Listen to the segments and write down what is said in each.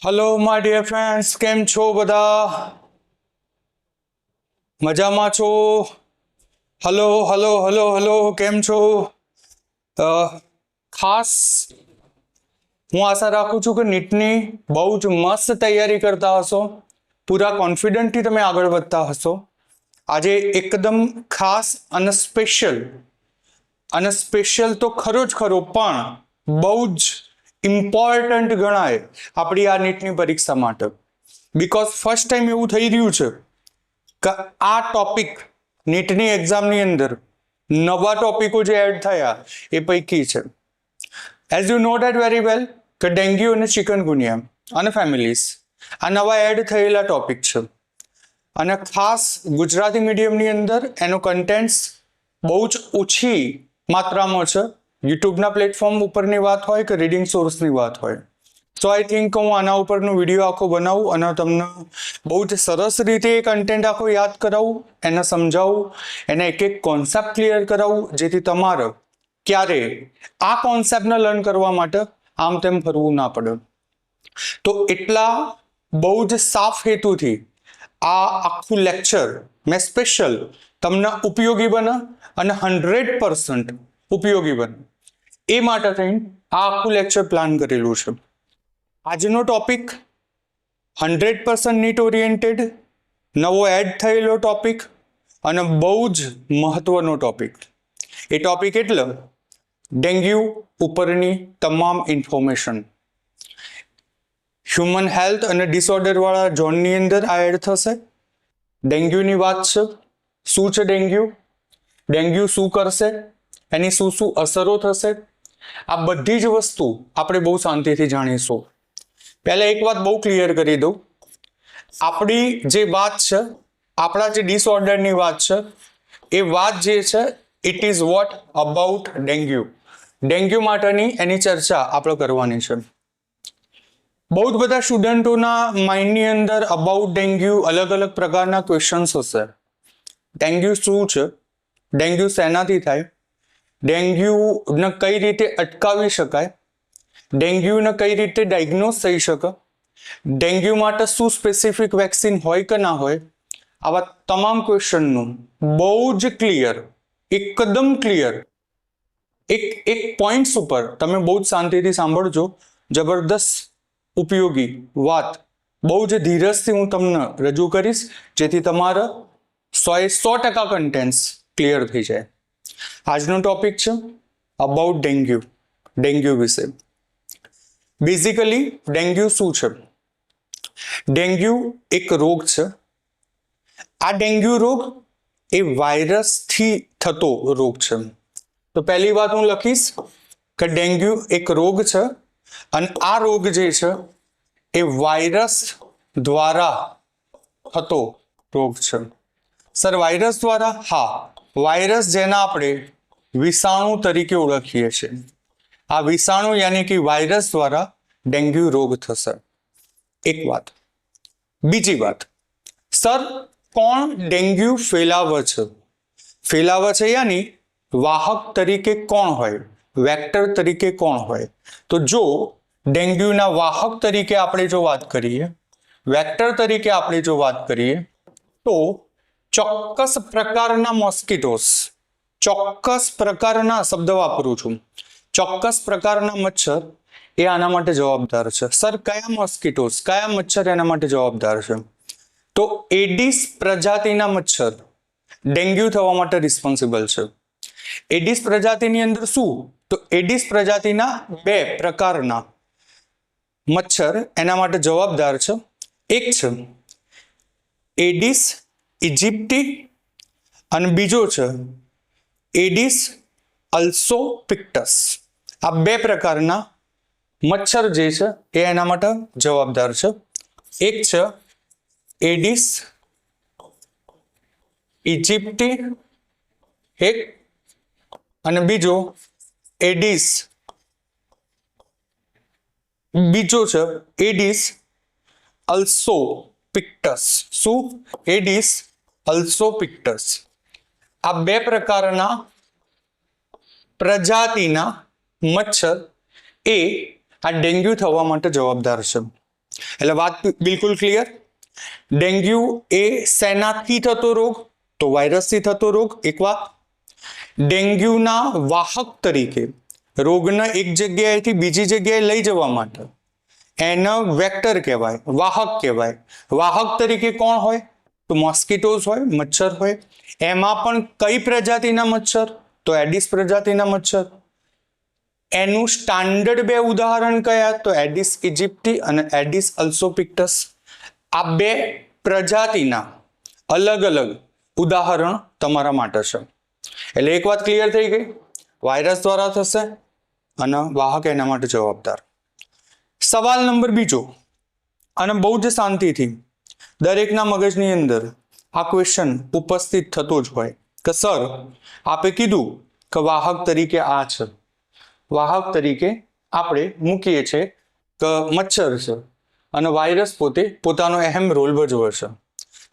Hello my dear friends, केम छो बधा? मजामा छो? हेलो हेलो हेलो हेलो, केम छो? खास હું આશા રાખું છું કે નીટની બહુ જ મસ્ત તૈયારી કરતા હશો, પૂરા કોન્ફિડન્ટથી તમે આગળ વધતા હશો. આજે એકદમ ખાસ અને સ્પેશિયલ તો ખરો જ ખરો, પણ બહુ જ ઇમ્પોર્ટન્ટ ગણાય આપણી આ નીટની પરીક્ષા માટે. બીકોઝ ફર્સ્ટ ટાઈમ એવું થઈ રહ્યું છે કે આ ટોપિક નીટની એક્ઝામની અંદર નવા ટોપિકો જે એડ થયા એ પૈકી છે. As you know date very well કે ડેન્ગ્યુ અને ચિકનગુનિયા અને ફેમિલીઝ આ નવા એડ થયેલા ટોપિક છે, અને ખાસ ગુજરાતી મીડિયમની અંદર એનો કન્ટેન્ટ્સ બહુ જ ઓછી માત્રામાં છે. યુટ્યુબના પ્લેટફોર્મ ઉપરની વાત હોય કે રીડિંગ સોર્સની વાત હોય, સો આઈ થિંક હું આના ઉપરનો વિડીયો આખો બનાવું અને તમને બહુ જ સરસ રીતે એ કન્ટેન્ટ આખો યાદ કરાવું, એને સમજાવું, એને એક એક કોન્સેપ્ટ ક્લિયર કરાવું, જેથી તમારે ક્યારે આ કોન્સેપ્ટને લર્ન કરવા માટે આમ તેમ ફરવું ના પડે. તો એટલા બહુ જ સાફ હેતુથી આ આખું લેક્ચર મેં સ્પેશિયલ તમને ઉપયોગી બને અને 100% ઉપયોગી બને એ માટે થઈને આ આખું લેક્ચર પ્લાન કરેલું છે. આજનો ટોપિક 100% નીટ ઓરિએન્ટેડ, નવો એડ થયેલો ટોપિક અને બહુ જ મહત્વનો ટોપિક. એ ટોપિક એટલે ડેન્ગ્યુ ઉપરની તમામ ઇન્ફોર્મેશન. હ્યુમન હેલ્થ અને ડિસઓર્ડરવાળા ઝોનની અંદર આ એડ થશે. ડેન્ગ્યુની વાત છે. શું છે ડેન્ગ્યુ? ડેન્ગ્યુ શું કરશે? એની શું શું અસરો થશે? આ બધી જ વસ્તુ આપણે બહુ શાંતિથી જાણીશું. પહેલા એક વાત બહુ ક્લિયર કરી દઉં. આપણી જે વાત છે, આપણા જે ડિસઓર્ડરની વાત છે, એ વાત જે છે it is what about dengue. Dengue માટેની એની ચર્ચા આપણે કરવાની છે. બહુ જ બધા સ્ટુડન્ટોના માઇન્ડની અંદર અબાઉટ ડેન્ગ્યુ અલગ અલગ પ્રકારના ક્વેશ્ચન્સ હશે. ડેન્ગ્યુ શું છે? ડેન્ગ્યુ શેનાથી થાય? ડેન્ગ્યુને કઈ રીતે અટકાવી શકાય? ડેન્ગ્યુને કઈ રીતે ડાયગ્નોઝ થઈ શકે? ડેન્ગ્યુ માટે શું સ્પેસિફિક વેક્સિન હોય કે ના હોય? આવા તમામ ક્વેશ્ચનનું બહુ જ ક્લિયર, એકદમ ક્લિયર એક પોઈન્ટ્સ ઉપર તમે બહુ જ શાંતિથી સાંભળજો. જબરદસ્ત ઉપયોગી વાત બહુ જ ધીરજથી હું તમને રજૂ કરીશ, જેથી તમારા 100% કન્ટેન્ટ્સ ક્લિયર થઈ જાય. આજનો ટોપિક છે અબાઉટ ડેન્ગ્યુ. ડેન્ગ્યુ વિશે બેઝિકલી ડેન્ગ્યુ શું છે? ડેન્ગ્યુ એક રોગ છે. આ ડેન્ગ્યુ રોગ એ વાયરસથી થતો રોગ છે. તો પહેલી વાત હું લખીશ કે ડેન્ગ્યુ એક રોગ છે, અને આ રોગ જે છે એ વાયરસ દ્વારા થતો રોગ છે. સર વાયરસ દ્વારા? હા, વાયરસ જેના આપણે વિષાણુ તરીકે ઓળખીએ છીએ, આ વિષાણુ યાની કે વાયરસ દ્વારા ડેન્ગ્યુ રોગ થશે. એક વાત. બીજી વાત, સર કોણ ડેન્ગ્યુ ફેલાવે છે? ફેલાવે છે યાની વાહક તરીકે કોણ હોય? વેક્ટર તરીકે કોણ હોય? તો જો ડેન્ગ્યુના વાહક તરીકે આપણે જો વાત કરીએ, વેક્ટર તરીકે આપણે જો વાત કરીએ, તો ચોક્કસ પ્રકારના મોસ્કિટોસ, ચોક્કસ પ્રકારના શબ્દ વાપરું છું, ચોક્કસ પ્રકારના મચ્છર એ આના માટે જવાબદાર છે. સર કયા મોસ્કિટોસ, કયા મચ્છર એના માટે જવાબદાર છે? તો એડિસ પ્રજાતિના મચ્છર ડેન્ગ્યુ થવા માટે રિસ્પોન્સિબલ છે. એડિસ પ્રજાતિની અંદર શું? તો એડિસ પ્રજાતિના 2 પ્રકારના મચ્છર એના માટે જવાબદાર છે. એક છે એડિસ ઇજિપ્ટી અને બીજો છે એડિસ અલ્સોપિક્ટસ. આ 2 પ્રકારના મચ્છર જે છે એ એના માટે જવાબદાર છે. એક છે એડિસ ઇજિપ્ટી એક, અને બીજો એડિસ, બીજો છે એડિસ અલ્સોપિક્ટસ. શું? એડિસ અલ્સોપિક્ટસ. આ 2 પ્રકારના પ્રજાતિના મચ્છર એ આ ડેન્ગ્યુ થવા માટે જવાબદાર છે. એટલે વાત બિલકુલ ક્લિયર. ડેન્ગ્યુ એ શેનાથી થતો રોગ? તો વાયરસથી થતો રોગ. એક વાત. ડેન્ગ્યુના વાહક તરીકે રોગને એક જગ્યાએથી બીજી જગ્યાએ લઈ જવા માટે એને વેક્ટર કહેવાય, વાહક કહેવાય. વાહક તરીકે કોણ હોય? તો મોસ્કિટોઝ હોય, મચ્છર હોય. એમાં પણ કઈ પ્રજાતિના મચ્છર? તો એડિસ પ્રજાતિના મચ્છર. એનું સ્ટાન્ડર્ડ બે ઉદાહરણ કયા? તો એડિસ ઇજિપ્ટી અને એડિસ અલ્સોપિક્ટસ. આ બે પ્રજાતિના અલગ અલગ ઉદાહરણ તમારા માટે છે. એટલે એક વાત ક્લિયર થઈ ગઈ, વાયરસ દ્વારા થશે અને વાહક એના માટે જવાબદાર. સવાલ નંબર બીજો, અને બહુ જ શાંતિથી દરેકના મગજની અંદર આ ક્વેશ્ચન ઉપસ્થિત થતો જ હોય કે સર આપે કીધું કે વાહક તરીકે આ છે, વાહક તરીકે આપણે મૂકીએ છીએ કે મચ્છર છે અને વાયરસ પોતે પોતાનો અહેમ રોલ ભજવે છે.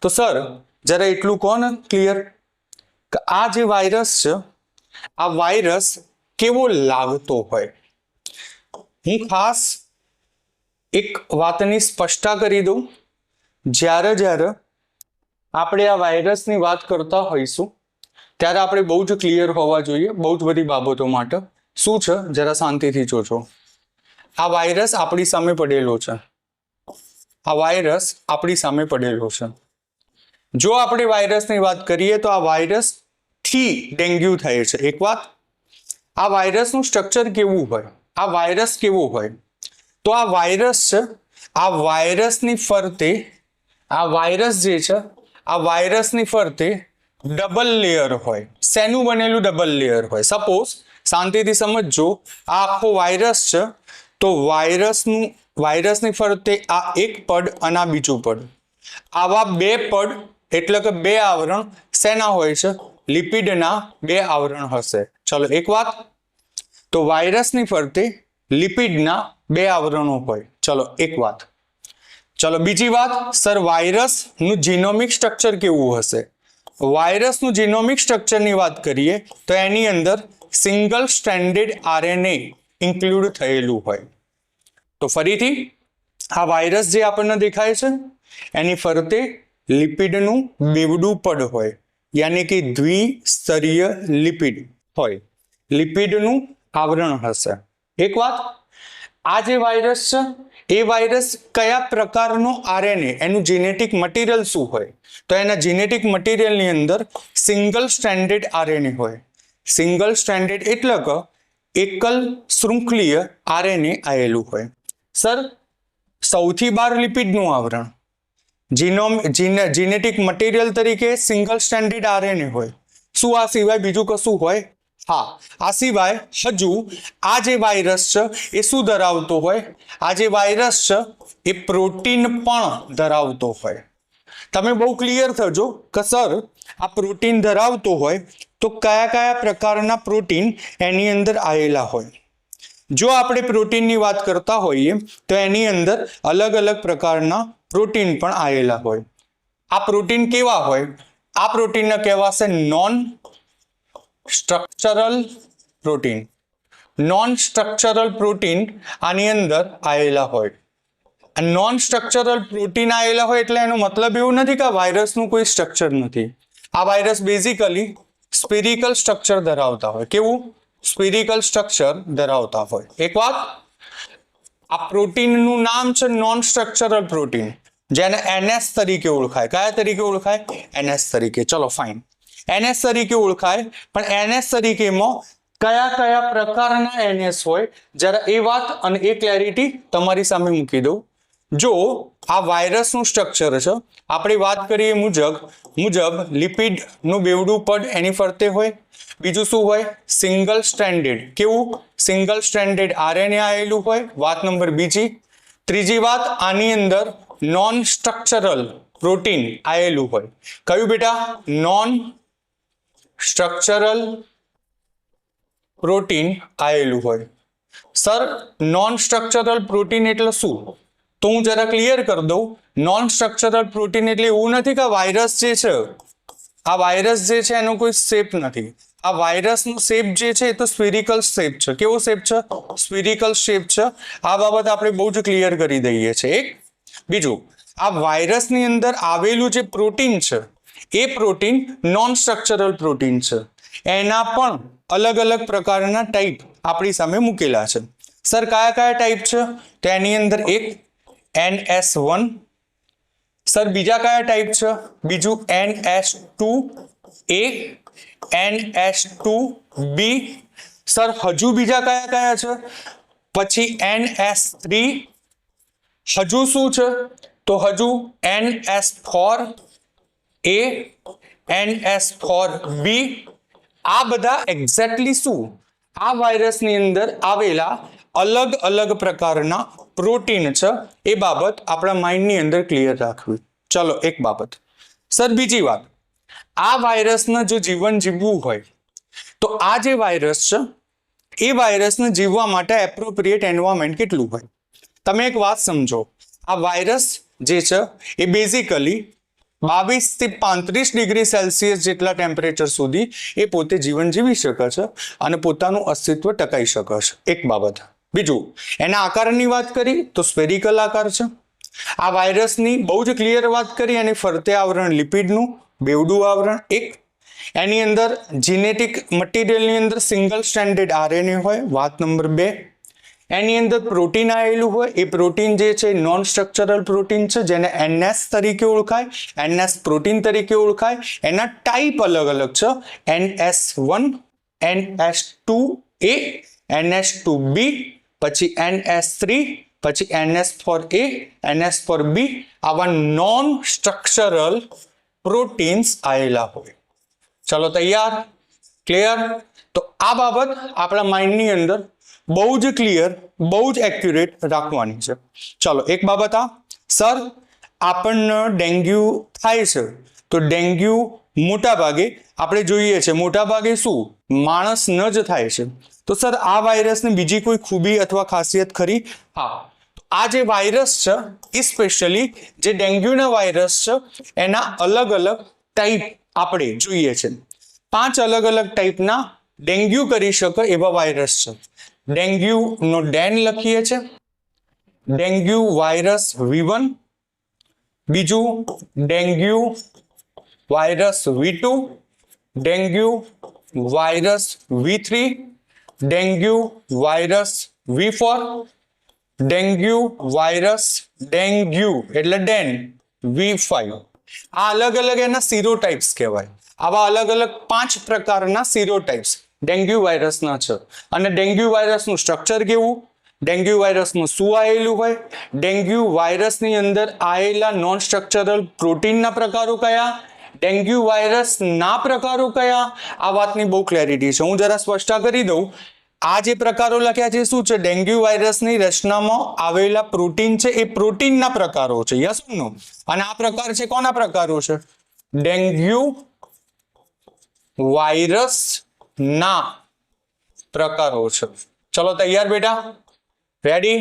તો સર જરા એટલું કહો ને ક્લિયર કે આ જે વાયરસ છે, આ વાયરસ કેવો લાગતો હોય? હું ખાસ એક વાતની સ્પષ્ટતા કરી દઉં, જ્યારે આપણે આ વાયરસની વાત કરતા હોઈશું ત્યારે આપણે બહુ જ ક્લિયર હોવા જોઈએ બહુ જ બધી બાબતો માટે. શું છે જરા શાંતિથી જોજો. આ વાયરસ આપણી સામે પડેલો છે, આ વાયરસ આપણી સામે પડેલો છે. જો આપણે વાયરસની વાત કરીએ તો આ વાયરસથી ડેન્ગ્યુ થાય છે. એક વાત, આ વાયરસનું સ્ટ્રક્ચર કેવું હોય? આ વાયરસ કેવો હોય? તો આ વાયરસ છે, આ વાયરસની ફરતે, આ વાયરસ જે છે આ વાયરસની ફરતે ડબલ લેયર હોય. શેનું બનેલું ડબલ લેયર હોય? સપોઝ શાંતિથી સમજજો, આ આખો વાયરસ છે તો વાયરસની ફરતે આ એક પડ અને આ બીજું પડ, આવા બે પડ એટલે કે બે આવરણ શેના હોય છે? લિપિડના બે આવરણ હશે. ચલો એક વાત, તો વાયરસની ફરતે લિપિડના બે આવરણો હોય. ચલો એક વાત. ચલો બીજી વાત, સર વાયરસનું જીનોમિક સ્ટ્રક્ચર કેવું હશે? વાયરસનું જીનોમિક સ્ટ્રક્ચરની વાત કરીએ તો એની અંદર સિંગલ સ્ટ્રેન્ડેડ આરએનએ ઇન્ક્લુડ થયેલું હોય. તો ફરીથી આ વાયરસ જે આપણને દેખાય છે એની ફરતે લિપિડનું બેવડું પડ હોય, યાની કે દ્વિસ્તરીય લિપિડ હોય, લિપિડનું આવરણ હશે. એક વાત, આ જે વાયરસ છે એ વાયરસ કયા પ્રકારનો આરએનએ, એનું જીનેટિક મટીરિયલ શું હોય? તો એના જીનેટિક મટીરિયલની અંદર સિંગલ સ્ટ્રેન્ડેડ આરએનએ હોય. સિંગલ સ્ટ્રેન્ડેડ એટલે કે એકલ શૃંખલીય આરએનએ આવેલું હોય. સર સૌથી બહાર લિપિડનું આવરણ, જીનેટિક મટીરિયલ તરીકે સિંગલ સ્ટ્રેન્ડેડ આરએનએ હોય. શું આ સિવાય બીજું કશું હોય? હા, આ સિવાય હજુ આ જે વાયરસ છે એ શું ધરાવતો હોય? આ જે વાયરસ છે એ પ્રોટીન પણ ધરાવતો હોય. તમે બહુ ક્લિયર થજો કે સર આ પ્રોટીન ધરાવતો હોય તો કયા કયા પ્રકારના પ્રોટીન એની અંદર આવેલા હોય? જો આપણે પ્રોટીનની વાત કરતા હોઈએ તો એની અંદર અલગ અલગ પ્રકારના પ્રોટીન પણ આવેલા હોય. આ પ્રોટીન કેવા હોય? આ પ્રોટીનને કહેવાશે non structural protein. Non structural protein આની અંદર આવેલા હોય. નોન સ્ટ્રક્ચરલ પ્રોટીન આવેલા હોય એટલે એનો મતલબ એવું નથી કે વાયરસનું કોઈ સ્ટ્રક્ચર નથી. આ વાયરસ બેઝિકલી સ્પેરિકલ સ્ટ્રક્ચર ધરાવતા હોય. કેવું? સ્પેરિકલ સ્ટ્રક્ચર ધરાવતા હોય. એક વાત, આ પ્રોટીનનું નામ છે નોન સ્ટ્રક્ચરલ પ્રોટીન, જેને NS તરીકે ઓળખાય. કયા તરીકે ઓળખાય? NS તરીકે. ચલો ફાઇન, NS તરીકે ઓળખાય. પણ NS તરીકેમાં કયા કયા પ્રકારના NS હોય જરા એ વાત અને એ ક્લેરિટી તમારી સામે મૂકી દઉં. જો આ વાયરસનું સ્ટ્રક્ચર છે, આપણે વાત કરીએ મુજબ લિપિડનું બેવડું પડ એની ફરતે હોય. બીજું શું હોય? Single stranded. કેવું? સિંગલ સ્ટ્રેન્ડેડ આરએનએ આવેલું હોય. વાત નંબર બીજી. ત્રીજી વાત, આની અંદર નોન સ્ટ્રક્ચરલ પ્રોટીન આવેલું હોય. કયું બેટા? નોન સ્ટ્રક્ચરલ પ્રોટીન આવેલું હોય. સર નોન સ્ટ્રક્ચરલ પ્રોટીન એટલે શું? તો હું જરા ક્લિયર કરી દઉં. નોન સ્ટ્રક્ચરલ પ્રોટીન એટલે એવું નથી કે વાયરસ જે છે, આ વાયરસ જે છે એનો કોઈ શેપ નથી. આ વાયરસનો શેપ જે છે એ તો સ્ફેરિકલ શેપ છે. કેવો શેપ છે? સ્ફેરિકલ શેપ છે. આ બાબત આપણે બહુ જ ક્લિયર કરી દઈએ છીએ. એક બીજું, આ વાયરસની અંદર આવેલું જે પ્રોટીન છે એ પ્રોટીન નોન સ્ટ્રક્ચરલ પ્રોટીન છે, એના પણ અલગ અલગ પ્રકારના ટાઈપ આપણી સામે મૂકેલા છે. સર કયા કયા ટાઈપ છે? તો એની અંદર એક NS1. સર બીજા કયા ટાઈપ છે? બીજું NS2A, NS2B. સર હજુ બીજા કયા કયા છે? પછી NS3. હજુ શું છે? તો હજુ NS4A, NS4B. આ બધા એક્ઝેક્ટલી શું? આ વાયરસની અંદર આવેલા અલગ અલગ પ્રકારના પ્રોટીન છે. એ બાબત આપણા માઇન્ડની અંદર ક્લિયર રાખવી. ચલો એક બાબત. સર બીજી વાત, આ વાયરસને જો જીવન જીવવું હોય તો આ જે વાયરસ છે એ વાયરસને જીવવા માટે એપ્રોપ્રિએટ એન્વાયરમેન્ટ કેટલું હોય? તમે એક વાત સમજો, આ વાયરસ જે છે એ બેઝિકલી 22 થી 35 ડિગ્રી સેલ્સિયસ જેટલા ટેમ્પરેચર સુધી એ પોતે જીવન જીવી શકે છે અને પોતાનું અસ્તિત્વ ટકાવી શકે છે. એક બાબત. બીજું, એના આકારની વાત કરી તો સ્ફેરિકલ આકાર છે. આ વાયરસની બહુ જ ક્લિયર વાત કરી, એની ફરતે આવરણ લિપિડનું બેવડું આવરણ. એક, એની અંદર જીનેટિક મટીરિયલની અંદર સિંગલ સ્ટ્રેન્ડેડ RNA હોય. વાત નંબર 2, એની અંદર પ્રોટીન આવેલું હોય. એ પ્રોટીન જે છે નોન સ્ટ્રક્ચરલ પ્રોટીન છે, જેને NS તરીકે ઓળખાય, NS પ્રોટીન તરીકે ઓળખાય. એના ટાઈપ અલગ અલગ છે, NS1, NS2A, NS2B, પછી NS3, પછી NS4A, NS4B. આવા નોન સ્ટ્રક્ચરલ પ્રોટીન્સ આવેલા હોય. ચલો તૈયાર? ક્લિયર? તો આ બાબત આપણા માઇન્ડની અંદર બહુ જ ક્લિયર, બહુ જ એક્યુરેટ રાખવાની છે. ચલો એક બાબત. આ સર આપણને ડેન્ગ્યુ થાય છે તો ડેન્ગ્યુ મોટા ભાગે આપણે જોઈએ છે, મોટા ભાગે શું માણસને જ થાય છે. તો સર આ વાયરસની બીજી કોઈ ખૂબી અથવા ખાસિયત ખરી? હા, આ જે વાયરસ છે એ સ્પેશિયલી જે ડેન્ગ્યુના વાયરસ છે એના અલગ અલગ ટાઈપ આપણે જોઈએ છે. 5 અલગ અલગ ટાઈપના ડેન્ગ્યુ કરી શકે એવા વાયરસ છે. ડેન્ગ્યુ નો ડેન લખીએ છે, ડેન્ગ્યુ વાયરસ V1. બીજું dengue virus V2, dengue virus V3, dengue virus V4, dengue virus dengue એટલે ડેન V5. આ અલગ અલગ એના સિરોટાઇપ્સ કહેવાય. આવા અલગ અલગ 5 પ્રકારના સિરોટાઇપ્સ ડેન્ગ્યુ વાયરસના છે. અને ડેન્ગ્યુ વાયરસનું સ્ટ્રક્ચર કેવું? ડેન્ગ્યુ વાયરસમાં શું આવેલું હોય? ડેન્ગ્યુ વાયરસની અંદર આવેલા નોન સ્ટ્રક્ચરલ પ્રોટીનના પ્રકારો કયા? ડેન્ગ્યુ વાયરસના પ્રકારો કયા? આ વાતની બહુ ક્લેરિટી છે. હું જરા સ્પષ્ટતા કરી દઉં. આ જે પ્રકારો લખ્યા છે શું છે? ડેન્ગ્યુ વાયરસની રચનામાં આવેલા પ્રોટીન છે એ પ્રોટીનના પ્રકારો છે. યસ ઓર નો? અને આ પ્રકાર છે કોના પ્રકારો છે? ડેન્ગ્યુ વાયરસ ના પ્રકારો છે. ચલો તૈયાર બેટા? રેડી?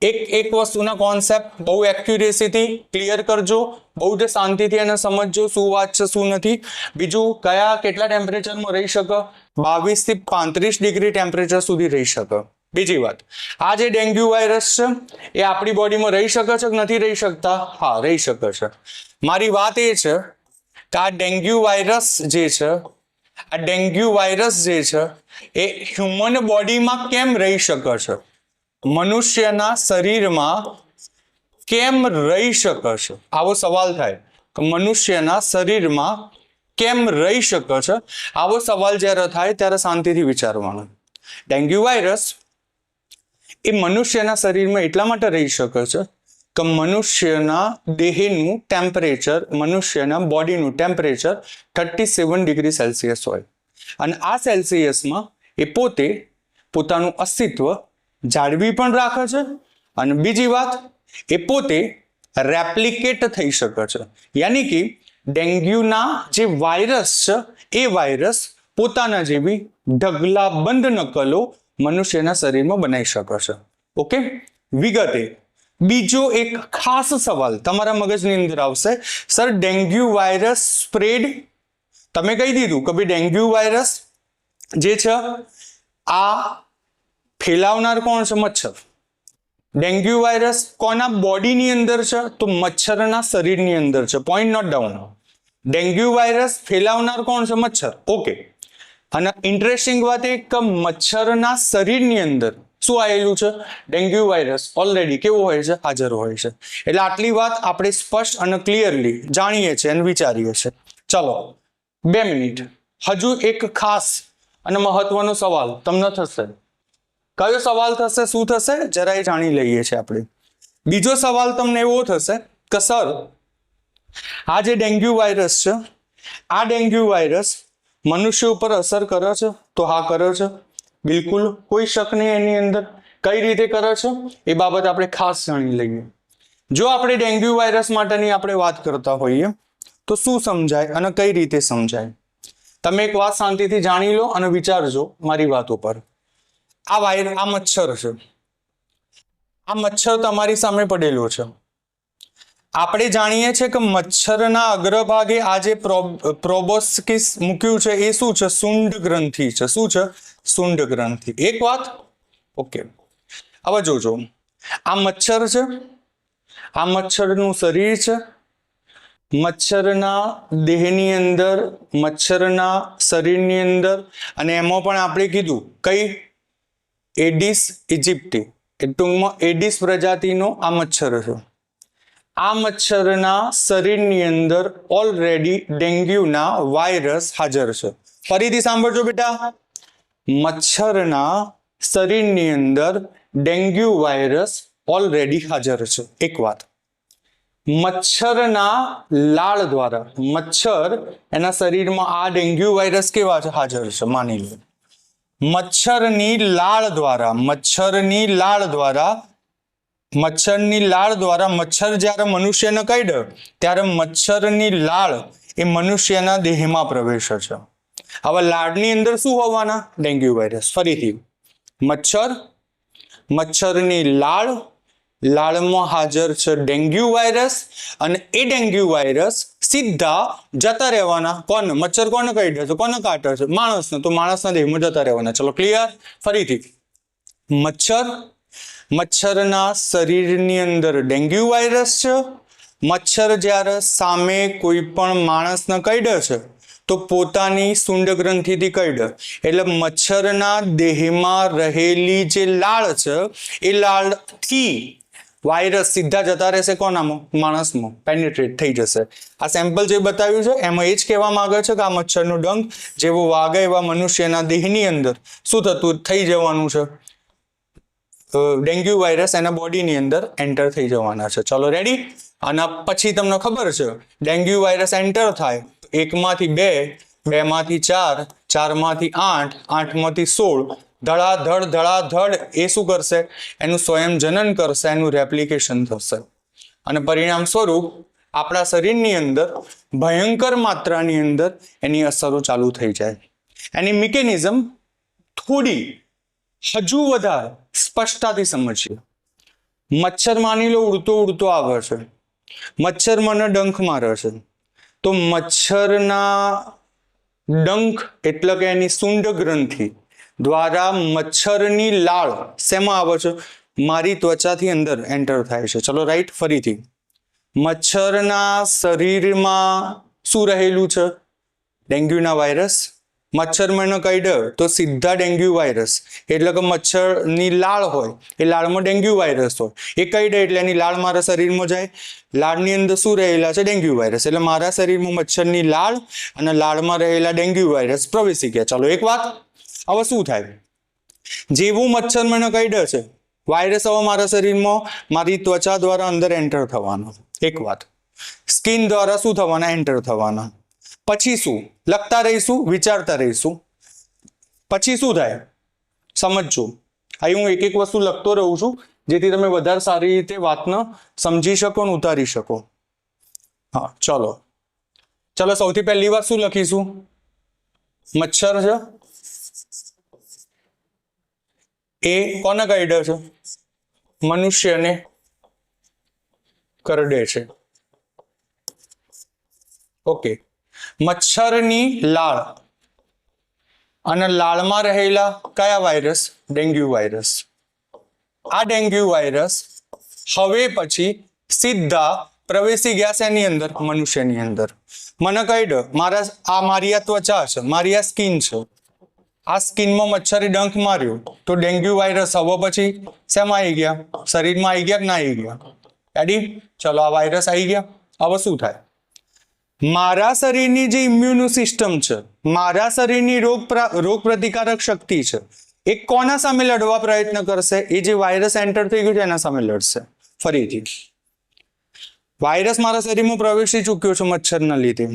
એક વસ્તુના કોન્સેપ્ટ બહુ એક્યુરેસીથી ક્લિયર કરજો, બહુ જ શાંતિથી એને સમજજો શું વાત છે શું નથી. બીજું, કયા કેટલા ટેમ્પરેચરમાં રહી શકે? 22 થી 35 ડિગ્રી ટેમ્પરેચર સુધી રહી શકે. બીજી વાત, આ જે ડેન્ગ્યુ વાયરસ છે એ આપણી બોડીમાં રહી શકે છે કે નથી રહી શકતા? હા, રહી શકે છે. મારી વાત એ છે કે આ ડેન્ગ્યુ વાયરસ જે છે, આ ડેન્ગ્યુ વાયરસ જે છે એ હ્યુમન બોડીમાં કેમ રહી શકે છે? મનુષ્યના શરીરમાં કેમ રહી શકે છે? આવો સવાલ થાય કે મનુષ્યના શરીરમાં કેમ રહી શકે છે? આવો સવાલ જ્યારે થાય ત્યારે શાંતિથી વિચારવાનું. ડેન્ગ્યુ વાયરસ એ મનુષ્યના શરીરમાં એટલા માટે રહી શકે છે કે મનુષ્યના દેહનું ટેમ્પરેચર, મનુષ્યના બોડીનું ટેમ્પરેચર 37 ડિગ્રી સેલ્સિયસ હોય. અને આ સેલ્સિયસમાં એ પોતે પોતાનું અસ્તિત્વ જાળવી પણ રાખે છે. અને બીજી વાત, એ પોતે રેપ્લિકેટ થઈ શકે છે. યાની કે ડેન્ગ્યુના જે વાયરસ છે એ વાયરસ પોતાના જેવી ઢગલાબંધ નકલો મનુષ્યના શરીરમાં બનાવી શકે છે. ઓકે? વિગતે બીજો એક ખાસ સવાલ તમારા મગજની અંદર આવશે, સર ડેન્ગ્યુ વાયરસ સ્પ્રેડ, તમે કહી દીધું કે ભાઈ ડેન્ગ્યુ વાયરસ જે છે આ ફેલાવનાર કોણ છે? મચ્છર. ડેન્ગ્યુ વાયરસ કોના બોડીની અંદર છે? તો મચ્છરના શરીરની અંદર છે. Point note down. Dengue virus ફેલાવનાર કોણ છે? મચ્છર. ઓકે. અને ઇન્ટરેસ્ટિંગ વાત એ કે મચ્છરના શરીરની અંદર શું આવેલું છે? ડેન્ગ્યુ વાયરસ ઓલરેડી કેવું હોય છે? હાજર હોય છે. એટલે આટલી વાત આપણે સ્પષ્ટ અને ક્લિયરલી જાણીએ છીએ અને વિચારીએ છીએ. ચલો 2 મિનિટ. હજુ એક ખાસ અને મહત્વનો સવાલ તમને થશે. કયો સવાલ થશે? શું થશે? જરાય જાણી લઈએ છીએ આપણે. બીજો સવાલ તમને એવો થશે કે સર, આ જે ડેન્ગ્યુ વાયરસ છે, આ ડેન્ગ્યુ વાયરસ મનુષ્ય ઉપર અસર કરે છે? તો હા, કરે છે. બિલકુલ કોઈ શક નહીં એની અંદર. કઈ રીતે કરે છે એ બાબત આપણે ખાસ જાણી લઈએ. જો આપણે ડેન્ગ્યુ વાયરસ માટેની આપણે વાત કરતા હોઈએ તો શું સમજાય અને કઈ રીતે સમજાય? તમે એક વાત શાંતિથી જાણી લો અને વિચારજો મારી વાત ઉપર. આ મચ્છર છે. આ મચ્છર તમારી સામે પડેલો છે. આપણે જાણીએ છીએ કે મચ્છરના અગ્રભાગે આ જે પ્રોબોસ્કિસ મૂક્યું છે એ શું છે? શુંડ ગ્રંથિ છે. શું છે? શુંડ ગ્રંથિ. એક વાત. ઓકે. હવે જોજો, આ મચ્છર છે, આ મચ્છરનું શરીર છે. મચ્છરના દેહની અંદર, મચ્છરના શરીરની અંદર, અને એમાં પણ આપણે કીધું કઈ? એડિસ ઇજિપ્ટી, એ ટૂંકમાં એડિસ પ્રજાતિનો આ મચ્છર છે. આ મચ્છરના શરીરની અંદર ઓલરેડી ડેન્ગ્યુના વાયરસ હાજર છે. ફરીથી સાંભળજો બેટા, મચ્છરના શરીરની અંદર ડેન્ગ્યુ વાયરસ ઓલરેડી હાજર છે. એક વાત. મચ્છરના લાળ દ્વારા, મચ્છર એના શરીરમાં આ ડેન્ગ્યુ વાયરસ કેવા છે? હાજર છે. માની લો મચ્છરની લાળ દ્વારા મચ્છર જ્યારે મનુષ્યને કરડે ત્યારે મચ્છરની લાળ એ મનુષ્યના દેહમાં પ્રવેશે છે. હવે લાળની અંદર શું હોવાના? Dengue virus. ફરીથી, મચ્છરની લાળમાં હાજર છે ડેન્ગ્યુ વાયરસ, અને એ ડેન્ગ્યુ વાયરસ સીધા જતા રહેવાના. કોને? મચ્છર કોને કરડે છે? કોને કાટે છે? માણસને. તો માણસના દેહમાં જતા રહેવાના. ચલો ક્લિયર? ફરીથી, મચ્છરના શરીરની અંદર ડેન્ગ્યુ વાયરસ છે. મચ્છર જ્યારે સામે કોઈ પણ માણસને કરડે છે તો પોતાની શુંડ ગ્રંથિથી કરડે, એટલે મચ્છરના દેહમાં રહેલી જે લાળ છે એ લાળથી વાયરસ સીધા જતા રહેશે કોનામાં? માણસમાં પેનિટ્રેટ થઈ જશે. આ સેમ્પલ જે બતાવ્યું છે એમાં એ જ કહેવા માંગે છે કે આ મચ્છરનું ડંખ જેવો વાગે એવા મનુષ્યના દેહની અંદર શું થતું થઈ જવાનું છે? ડેન્ગ્યુ વાયરસ એના બોડીની અંદર એન્ટર થઈ જવાના છે. ચલો રેડી? અને પછી તમને ખબર છે ડેન્ગ્યુ વાયરસ એન્ટર થાય, 1 માંથી 2, 2 માંથી 4, 4 માંથી 8, 8 માંથી 16, ધડાધડ એ શું કરશે? એનું સ્વયં જનન કરશે, એનું રેપ્લિકેશન થશે, અને પરિણામ સ્વરૂપ આપણા શરીરની અંદર ભયંકર માત્રાની અંદર એની અસરો ચાલુ થઈ જાય. એની મિકેનિઝમ થોડી હજુ વધારે સ્પષ્ટતાથી સમજીએ. મચ્છર માની લો ઉડતો આવે છે, મચ્છર મને ડંખ મારે છે, તો મચ્છરના ડંખ એટલે કે એની શુંડ ગ્રંથિ દ્વારા મચ્છરની લાળ શેમાં આવે છે? મારી ત્વચાથી અંદર એન્ટર થાય છે. ચલો રાઈટ? ફરીથી, મચ્છરના શરીરમાં શું રહેલું છે? ડેન્ગ્યુના વાયરસ. મચ્છર મને કરડે તો સીધા ડેન્ગ્યુ વાયરસ, એટલે કે મચ્છરની લાળ હોય એ લાળમાં ડેન્ગ્યુ વાયરસ હોય, એ કરડે એટલે એની લાળ મારા શરીરમાં જાય. લાળની અંદર શું રહેલા છે? Dengue virus. એટલે મારા શરીરમાં મચ્છરની લાળ અને લાળમાં રહેલા ડેન્ગ્યુ વાયરસ પ્રવેશી ગયા. ચલો એક વાત. હવે શું થાય? જેવું મચ્છર મને કરડે છે, વાયરસ હવે મારા શરીરમાં મારી ત્વચા દ્વારા અંદર એન્ટર થવાનો. એક વાત. સ્કિન દ્વારા શું થવાના? એન્ટર થવાના. પછી શું? લખતા રહીશું, વિચારતા રહીશું. પછી શું થાય? સમજજો. અહીં હું એક વસ્તુ લખતો રહું છું જેથી તમે વધારે સારી રીતે વાતને સમજી શકો અને ઉતારી શકો. હા, ચલો સૌથી પહેલી વાત શું લખીશું? મચ્છર છે એ કોને કરડે છે? મનુષ્યને કરડે છે. ઓકે. મચ્છરની લાળ અને લાળમાં રહેલા કયા વાયરસ? Dengue virus. આ ડેન્ગ્યુ વાયરસ હવે પછી સીધા પ્રવેશી ગયા છે એની અંદર, મનુષ્યની અંદર. મને કહી દો, મારી આ ત્વચા છે, મારી આ સ્કિન છે, આ સ્કિનમાં મચ્છરે ડંખ માર્યો તો ડેન્ગ્યુ વાયરસ હવે પછી શેમાં આવી ગયા? શરીરમાં આવી ગયા કે ના આવી ગયા? રેડી? ચલો, આ વાયરસ આવી ગયા. હવે શું થાય? મારા શરીરની જે ઇમ્યુન સિસ્ટમ છે, મારા શરીરની રોગ પ્રતિકારક શક્તિ છે, એ કોના સામે લડવા પ્રયત્ન કરશે? એ જે વાયરસ એન્ટર થઈ ગયું છે એના સામે લડશે. ફરીથી વાયરસ મારા શરીરમાં પ્રવેશી ચૂક્યો છે મચ્છરના લીધે,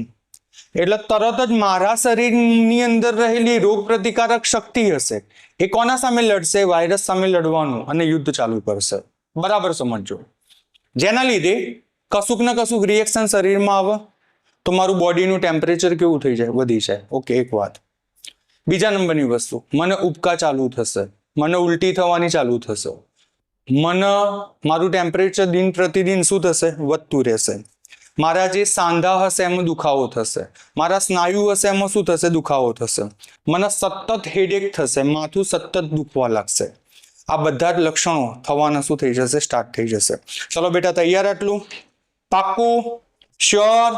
એટલે તરત જ મારા શરીરની અંદર રહેલી રોગ પ્રતિકારક શક્તિ હશે એ કોના સામે લડશે? વાયરસ સામે લડવાનું અને યુદ્ધ ચાલુ કરશે. બરાબર સમજો. જેના લીધે કશુંક ને કશુંક રિએક્શન શરીરમાં આવે તો મારું બોડીનું ટેમ્પરેચર કેવું થઈ જાય? વધી જાય. ઓકે, એક વાત. બીજા નંબરની વસ્તુ, મને ઉબકા ચાલુ થશે, મને ઉલટી થવાની ચાલુ થશે, મારું ટેમ્પરેચર દિન પ્રતિદિન શું થશે? વધતું રહેશે. મારા જે સાંધા હશે એમાં દુખાવો થશે, મારા સ્નાયુ હશે એમાં શું થશે? દુખાવો થશે. મને સતત હેડેક થશે, માથું સતત દુખવા લાગશે. આ બધા જ લક્ષણો થવાના શું થઈ જશે? સ્ટાર્ટ થઈ જશે. ચલો બેટા, તૈયાર? આટલું પાક્કું? શ્યોર?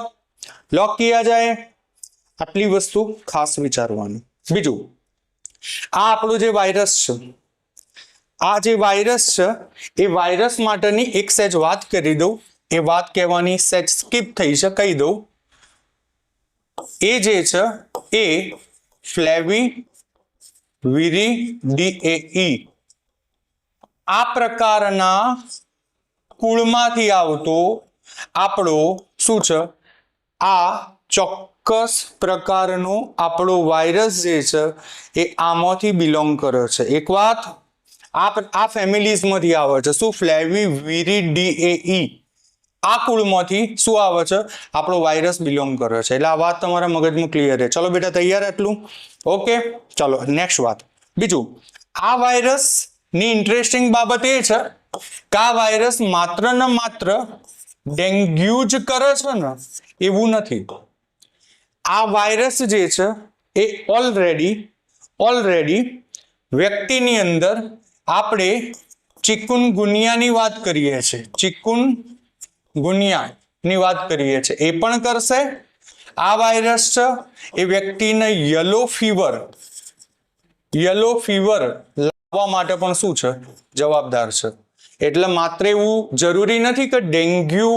લોક કિયા જાય? આટલી વસ્તુ ખાસ વિચારવાની. બીજું, આ આપણું જે વાયરસ છે, આ જે વાયરસ છે એ વાયરસ માટેની એક સેજ વાત કરી દઉં. એ વાત કહેવાની સેજ સ્કીપ થઈ છે, કહી દઉં. એ જે છે એ ફ્લેવિવિરિડીએ આ પ્રકારના કુળમાંથી આવતો આપણો શું છે? આ ચોક્કસ પ્રકારનો આપણો વાયરસ જે છે એ આમાંથી બિલોંગ કરે છે. એક વાત, આ ફેમિલીઝમાંથી આવે છે. શું? ફ્લેવિવિરિડીએ આ કુળમાંથી શું આવે છે? આપણો વાયરસ બિલોંગ કરે છે. એટલે આ વાત તમારા મગજમાં ક્લિયર છે. ચલો બેટા, તૈયાર? આટલું ઓકે. ચલો નેક્સ્ટ વાત. બીજું, આ વાયરસની ઇન્ટરેસ્ટિંગ બાબત એ છે કે આ વાયરસ માત્ર ને માત્ર ડેન્ગ્યુ જ કરે છે ને એવું નથી. આ વાયરસ જે છે એ ઓલરેડી વ્યક્તિની અંદર આપણે ચિકુનગુનિયાની વાત કરીએ છીએ, ચિકુનગુનિયાની વાત કરીએ છીએ, એ પણ કરશે. આ વાયરસ છે એ વ્યક્તિને યલો ફીવર લાવવા માટે પણ શું છે? જવાબદાર છે. એટલે માત્ર એવું જરૂરી નથી કે ડેન્ગ્યુ,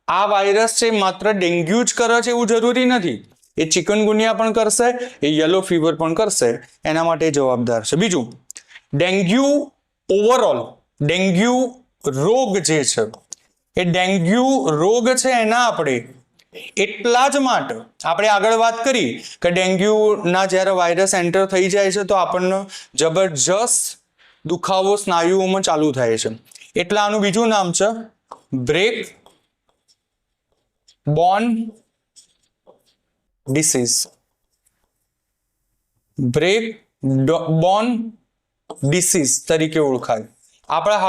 આ વાયરસ છે માત્ર ડેન્ગ્યુ જ કરે છે એવું જરૂરી નથી. એ ચિકનગુનિયા પણ કરશે, એ યલો ફીવર પણ કરશે, એના માટે જવાબદાર છે. બીજું, ડેન્ગ્યુ ઓવરઓલ, ડેન્ગ્યુ રોગ જે છે એ ડેન્ગ્યુ રોગ છે એના આપણે એટલા જ માટે આપણે આગળ વાત કરી કે ડેન્ગ્યુના જ્યારે વાયરસ એન્ટર થઈ જાય છે તો આપણને જબરજસ્ત દુખાવો સ્નાયુઓમાં ચાલુ થાય છે. એટલે આનું બીજું નામ છે બ્રેક બોન ડિસીઝ. બ્રેક બોન ડિસીઝ તરીકે ઓળખાય. આપણા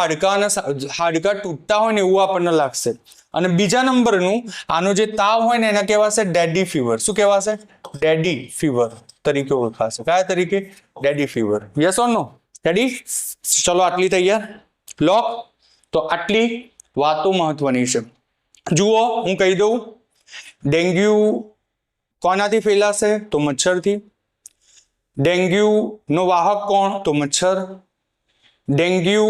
હાડકા તૂટતા હોય ને એવું આપણને લાગશે. અને બીજા નંબરનું, આનો જે તાવ હોય ને એને કહેવાશે ડેડી ફીવર. શું કહેવાશે? ડેડી ફીવર તરીકે ઓળખાશે. કયા તરીકે? ડેડી fever. Yes or no? Ready? ચલો, આટલી તૈયાર? લોક. તો આટલી વાતો મહત્વની છે. જુઓ, હું કહી દઉં, ડેન્ગ્યુ કોનાથી ફેલાશે? તો મચ્છરથી. ડેન્ગ્યુનો વાહક કોણ? તો મચ્છર. ડેન્ગ્યુ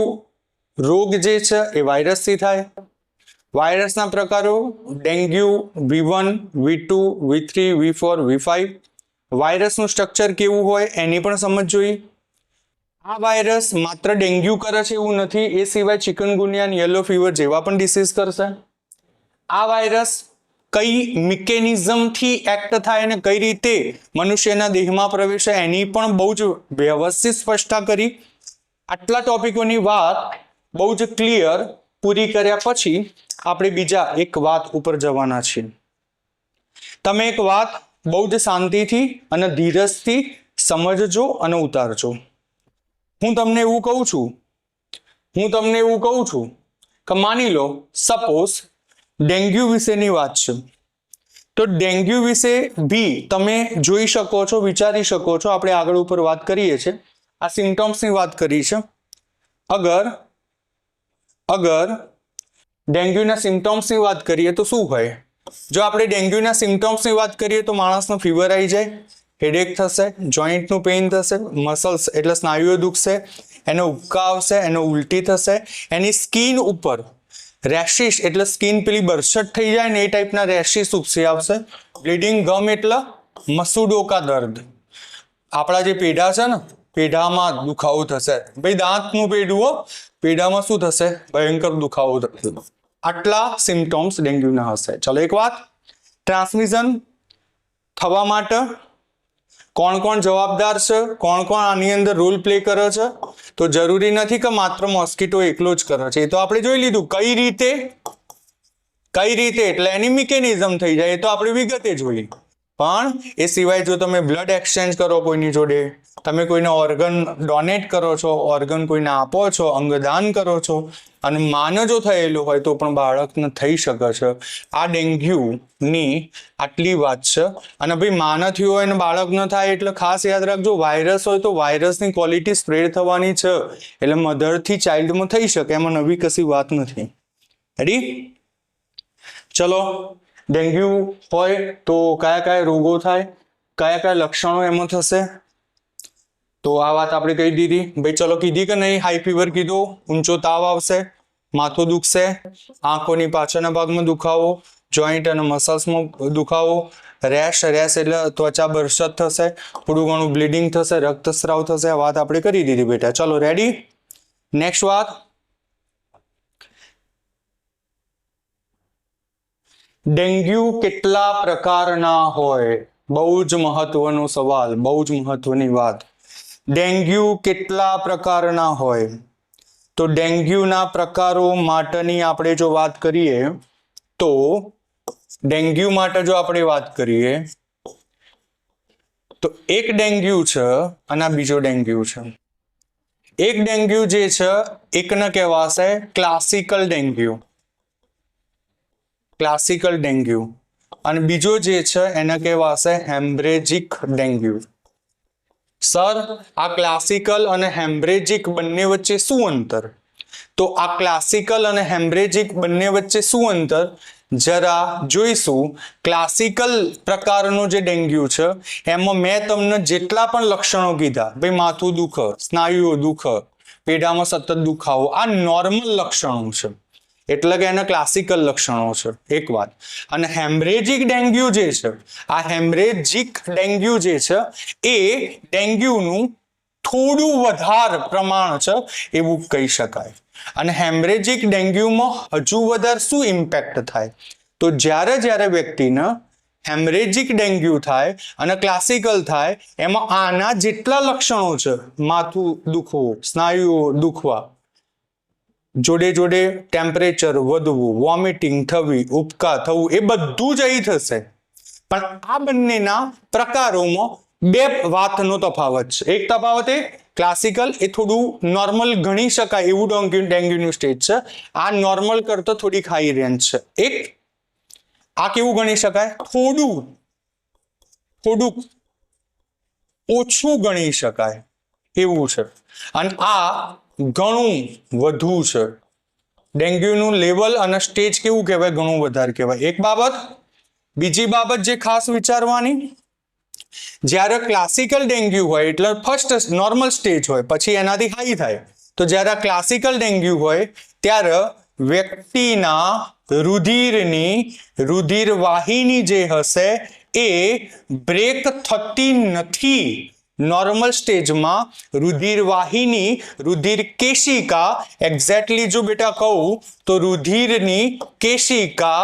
રોગ જે છે એ વાયરસથી થાય. વાયરસના પ્રકારો dengue V1, V2, V3, V4, V5. વાયરસનું સ્ટ્રક્ચર કેવું હોય એની પણ સમજ જોઈએ. આ વાયરસ માત્ર ડેન્ગ્યુ કરે છે એવું નથી, એ સિવાય ચિકનગુનિયા, યલો ફીવર જેવા પણ ડિસીઝ કરશે. આ વાયરસ કઈ મિકેનિઝમથી એક્ટ થાય અને કઈ રીતે મનુષ્યના દેહમાં પ્રવેશે એની પણ બહુ જ વ્યવસ્થિત સ્પષ્ટતા કરી. આટલા ટોપિકોની વાત બહુ જ ક્લિયર પૂરી કર્યા પછી આપણે બીજા એક વાત ઉપર જવાના છીએ. તમે એક વાત બહુ જ શાંતિથી અને ધીરજથી સમજજો અને ઉતારજો. હું તમને એવું કહું છું કે માની લો, સપોઝ ડેન્ગ્યુ વિશેની વાત છે, તો ડેન્ગ્યુ વિશે બી તમે જોઈ શકો છો, વિચારી શકો છો. આપણે આગળ ઉપર વાત કરીએ છીએ, આ સિમ્ટમ્સની વાત કરી છે. અગર ડેન્ગ્યુના સિમ્ટમ્સની વાત કરીએ તો શું હોય? જો આપણે ડેન્ગ્યુના સિમ્ટમ્સની વાત કરીએ તો માણસનો ફીવર આવી જાય, હેડેક થશે, જોઈન્ટનું પેઇન થશે, મસલ્સ એટલે સ્નાયુઓ દુખશે, એને ઉબકા આવશે, એને ઉલટી થશે, એની સ્કિન ઉપર રેશિસ એટલે સ્કિન પેલી બરછટ થઈ જાય ને એ ટાઈપના રેશિસ ઉપસી આવશે, બ્લીડિંગ ગમ એટલે મસુડોકા દર્દ, આપણા જે પેઢા છે ને પેઢામાં દુખાવો થશે, ભાઈ દાંતનું પેઢું, પેઢામાં શું થશે? ભયંકર દુખાવો થશે. આટલા સિમ્ટમ્સ ડેન્ગ્યુના હશે. ચલો એક વાત, ટ્રાન્સમિશન થવા માટે કોણ કોણ જવાબદાર છે, કોણ કોણ આની અંદર રોલ પ્લે કરે છે? તો જરૂરી નથી કે માત્ર મોસ્કીટો એકલો જ કરે છે, એ તો આપણે જોઈ લીધું. કઈ રીતે એટલે એની મિકેનિઝમ થઈ જાય એ તો આપણે વિગતે જોઈ. પણ એ સિવાય જો તમે બ્લડ એક્સચેન્જ કરો કોઈની જોડે, તમે કોઈને ઓર્ગન ડોનેટ કરો છો, ઓર્ગન કોઈને આપો છો, અંગદાન કરો છો અને માન જો થયેલું હોય તો પણ બાળકને થઈ શકે છે. આ ડેન્ગ્યુની આટલી વાત છે. અને ભાઈ માન થયું હોય ને બાળક ન થાય એટલે ખાસ યાદ રાખજો, વાયરસ હોય તો વાયરસની ક્વોલિટી સ્પ્રેડ થવાની છે, એટલે મધરથી ચાઇલ્ડમાં થઈ શકે, એમાં નવી કશી વાત નથી. રેડી? ચલો, ડેન્ગ્યુ હોય તો કયા કયા રોગો થાય, કયા કયા લક્ષણો એમાં થશે, તો આ વાત આપણે કહી દીધી. ભાઈ ચલો, કીધી કે નહીં? હાઈ ફીવર કીધું, ઊંચો તાવ આવશે, માથું દુખશે, આંખોની પાછળના ભાગમાં દુખાવો, જોઈન્ટ અને મસલ્સમાં દુખાવો, રેશ એટલે ત્વચા બરછટ થશે, થોડું ઘણું બ્લીડિંગ થશે, રક્તસ્રાવ થશે. આ વાત આપણે કરી દીધી બેટા. ચલો રેડી? નેક્સ્ટ વાત, ડેન્ગ્યુ કેટલા પ્રકારના હોય? બહુ જ મહત્વનો સવાલ, બહુ જ મહત્વની વાત. ડેન્ગ્યુ કેટલા પ્રકારના હોય? તો ડેન્ગ્યુના પ્રકારો માટેની આપણે જો વાત કરીએ તો ડેન્ગ્યુ માટે જો આપણે વાત કરીએ તો એક ડેન્ગ્યુ છે અને બીજો ડેન્ગ્યુ છે. એક ડેન્ગ્યુ જે છે એકને કહેવાશે ક્લાસિકલ ડેન્ગ્યુ, ક્લાસિકલ ડેન્ગ્યુ, અને બીજો જે છે એને કહેવાશે હેમરેજિક ડેન્ગ્યુ. સર, આ ક્લાસિકલ અને હેમરેજિક બંને વચ્ચે શું અંતર? તો આ ક્લાસિકલ અને હેમરેજિક બંને વચ્ચે શું અંતર જરા જોઈશું. ક્લાસિકલ પ્રકારનો જે ડેન્ગ્યુ છે એમાં મેં તમને જેટલા પણ લક્ષણો કીધા, ભાઈ માથું દુખે, સ્નાયુઓ દુખે, પેઢામાં સતત દુખાવો, આ નોર્મલ લક્ષણો છે, એટલે કે એના ક્લાસિકલ લક્ષણો છે. એક વાત. અને હેમરેજિક ડેન્ગ્યુ જે છે, આ હેમરેજિક ડેન્ગ્યુ જે છે એ ડેન્ગ્યુનું થોડું વધારે પ્રમાણ છે એવું કહી શકાય. અને હેમરેજિક ડેન્ગ્યુમાં હજુ વધારે શું ઇમ્પેક્ટ થાય? તો જ્યારે વ્યક્તિને હેમરેજિક ડેન્ગ્યુ થાય અને ક્લાસિકલ થાય એમાં આના જેટલા લક્ષણો છે, માથું દુખવું, સ્નાયુઓ દુખવા, જોડે ટેમ્પરેચર વધવું, વોમિટિંગ થવી, ઉબકા થવું, એ બધું જ અહીં થશે. પણ આ બંનેના પ્રકારોમાં બે વાતનો તફાવત છે. એક તફાવત એ ક્લાસિકલ એ થોડું નોર્મલ ગણી શકાય એવું ડેન્ગ્યુનું સ્ટેજ છે, આ નોર્મલ કરતા થોડીક હાઈ રેન્જ છે. એક આ કેવું ગણી શકાય? થોડુંક ઓછું ગણી શકાય એવું છે, અને આ ઘણું વધુ છે. ડેન્ગ્યુનું લેવલ અને સ્ટેજ કેવું કહેવાય? ઘણું વધારે કહેવાય. એક બાબત. બીજી બાબત જે ખાસ વિચારવાની, જ્યારે ક્લાસિકલ ડેન્ગ્યુ હોય એટલે ફર્સ્ટ નોર્મલ સ્ટેજ હોય, પછી એનાથી હાઈ થાય. તો જ્યારે ક્લાસિકલ ડેન્ગ્યુ હોય ત્યારે વ્યક્તિના રુધિરવાહિની જે હશે એ બ્રેક થતી નથી. નોર્મલ સ્ટેજમાં રુધિરવાહિની, રુધિર કેશિકા, એક્ઝેક્ટલી જો બેટા કહું તો રુધિરની કેશિકા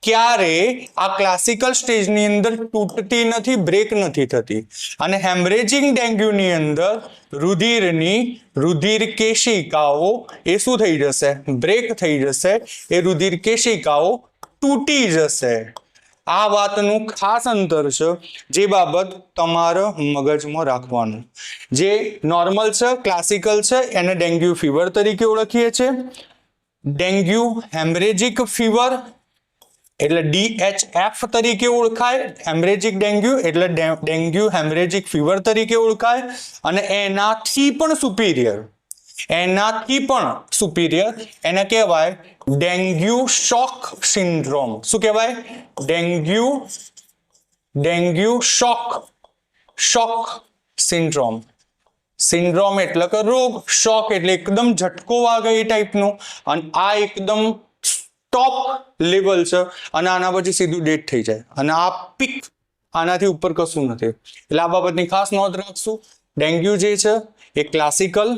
ક્યારે આ ક્લાસિકલ સ્ટેજની અંદર તૂટતી નથી, બ્રેક નથી થતી. અને હેમરેજિક ડેન્ગ્યુની અંદર રુધિર કેશિકાઓ એ શું થઈ જશે? બ્રેક થઈ જશે, એ રુધિર કેશિકાઓ તૂટી જશે. આ વાતનું ખાસ અંતર છે, જે બાબત તમારે મગજમાં રાખવાનું. જે નોર્મલ છે, ક્લાસિકલ છે, એને ડેન્ગ્યુ ફીવર તરીકે ઓળખીએ છીએ. ડેન્ગ્યુ હેમરેજિક ફીવર એટલે DHF તરીકે ઓળખાય. હેમરેજિક ડેન્ગ્યુ એટલે ડેન્ગ્યુ હેમરેજિક ફીવર તરીકે ઓળખાય. અને એનાથી પણ સુપીરિયર એનાથી પણ સુપીરિયર એને કહેવાય ડેન્ગ્યુ શોક સિન્ડ્રોમ. શું કહેવાય? ડેન્ગ્યુ શોક સિન્ડ્રોમ. સિન્ડ્રોમ એટલે કે રોગ, શોક એટલે એકદમ ઝટકો વાગે એ ટાઈપનું, અને આ એકદમ ટોપ લેવલ છે, અને આના પછી સીધું ડેથ થઈ જાય, અને આ પીક, આનાથી ઉપર કશું નથી. એટલે આ બાબતની ખાસ નોંધ રાખશું. ડેન્ગ્યુ જે છે એ ક્લાસિકલ,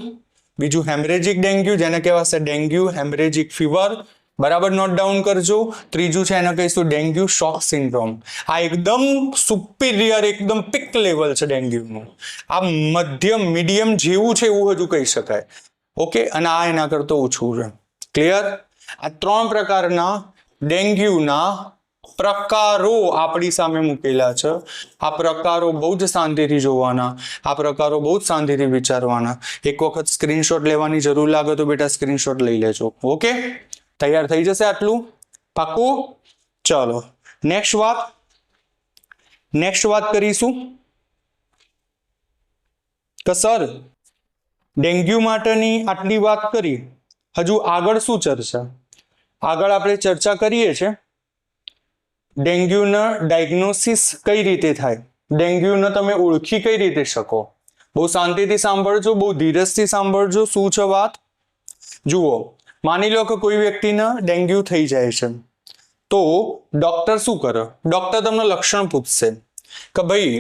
બીજું હેમરેજિક ડેન્ગ્યુ જેને કહેવાશે ડેન્ગ્યુ હેમરેજિક ફીવર, બરાબર નોટ ડાઉન કરજો. ત્રીજું છે એને કહીશું ડેન્ગ્યુ શોક સિન્ડ્રોમ. આ એકદમ સુપિરિયર, એકદમ પીક લેવલ છે ડેન્ગ્યુનું. આ મધ્યમ મીડિયમ જેવું છે એવું હજુ કહી શકાય. ઓકે, અને આ એના કરતો ઓછું છે. ક્લિયર? આ 3 પ્રકારના ડેન્ગ્યુના પ્રકારો આપણી સામે મૂકેલા છે. આ પ્રકારો બહુ જ શાંતિથી જોવાના, આ પ્રકારો બહુ જ શાંતિથી વિચારવાના. એક વખત સ્ક્રીનશોટ લેવાની જરૂર લાગે તો બેટા સ્ક્રીનશોટ લઈ લેજો. ઓકે, તૈયાર થઈ જશે આટલું? પાક્કું? ચલો નેક્સ્ટ વાત કરીશું કે સર ડેન્ગ્યુ માટેની આટલી વાત કરી, હજુ આગળ શું ચર્ચા? આગળ આપણે ચર્ચા કરીએ છીએ ડેન્ગ્યુના ડાયગ્નોસિસ કઈ રીતે થાય, ડેન્ગ્યુને તમે ઓળખી કઈ રીતે શકો. બહુ શાંતિથી સાંભળજો, બહુ ધીરજથી સાંભળજો. શું છે વાત? જુઓ, માની લો કે કોઈ વ્યક્તિને ડેન્ગ્યુ થઈ જાય છે, તો ડોક્ટર શું કરે? ડોક્ટર તમને લક્ષણ પૂછશે કે ભાઈ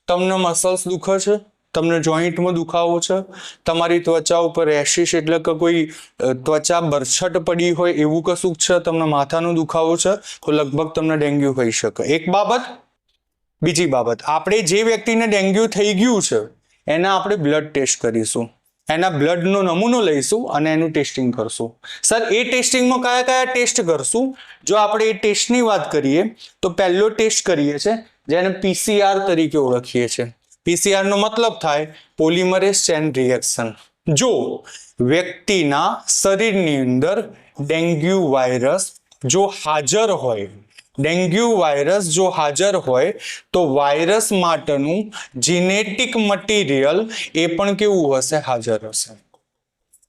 તમને મસલ્સ દુખે છે, તમને જોઈન્ટમાં દુખાવો છે, તમારી ત્વચા ઉપર રેશિશ એટલે કે કોઈ ત્વચા બરછટ પડી હોય એવું કશું છે, તમને માથાનો દુખાવો છે, તો લગભગ તમને ડેન્ગ્યુ થઈ શકે. એક બાબત. બીજી બાબત, આપણે જે વ્યક્તિને ડેન્ગ્યુ થઈ ગયું છે એના આપણે બ્લડ ટેસ્ટ કરીશું, એના બ્લડનો નમૂનો લઈશું અને એનું ટેસ્ટિંગ કરશું. સર એ ટેસ્ટિંગમાં કયા ટેસ્ટ કરશું? જો આપણે એ ટેસ્ટની વાત કરીએ તો પહેલો ટેસ્ટ કરીએ છીએ જેને PCR તરીકે ઓળખીએ છીએ. PCR નો મતલબ થાય પોલિમરેઝ ચેન રિએક્શન. જો વ્યક્તિના શરીરની અંદર ડેન્ગ્યુ વાયરસ જો હાજર હોય, તો વાયરસ માટેનું જીનેટિક મટીરિયલ એ પણ કેવું હશે? હાજર હશે.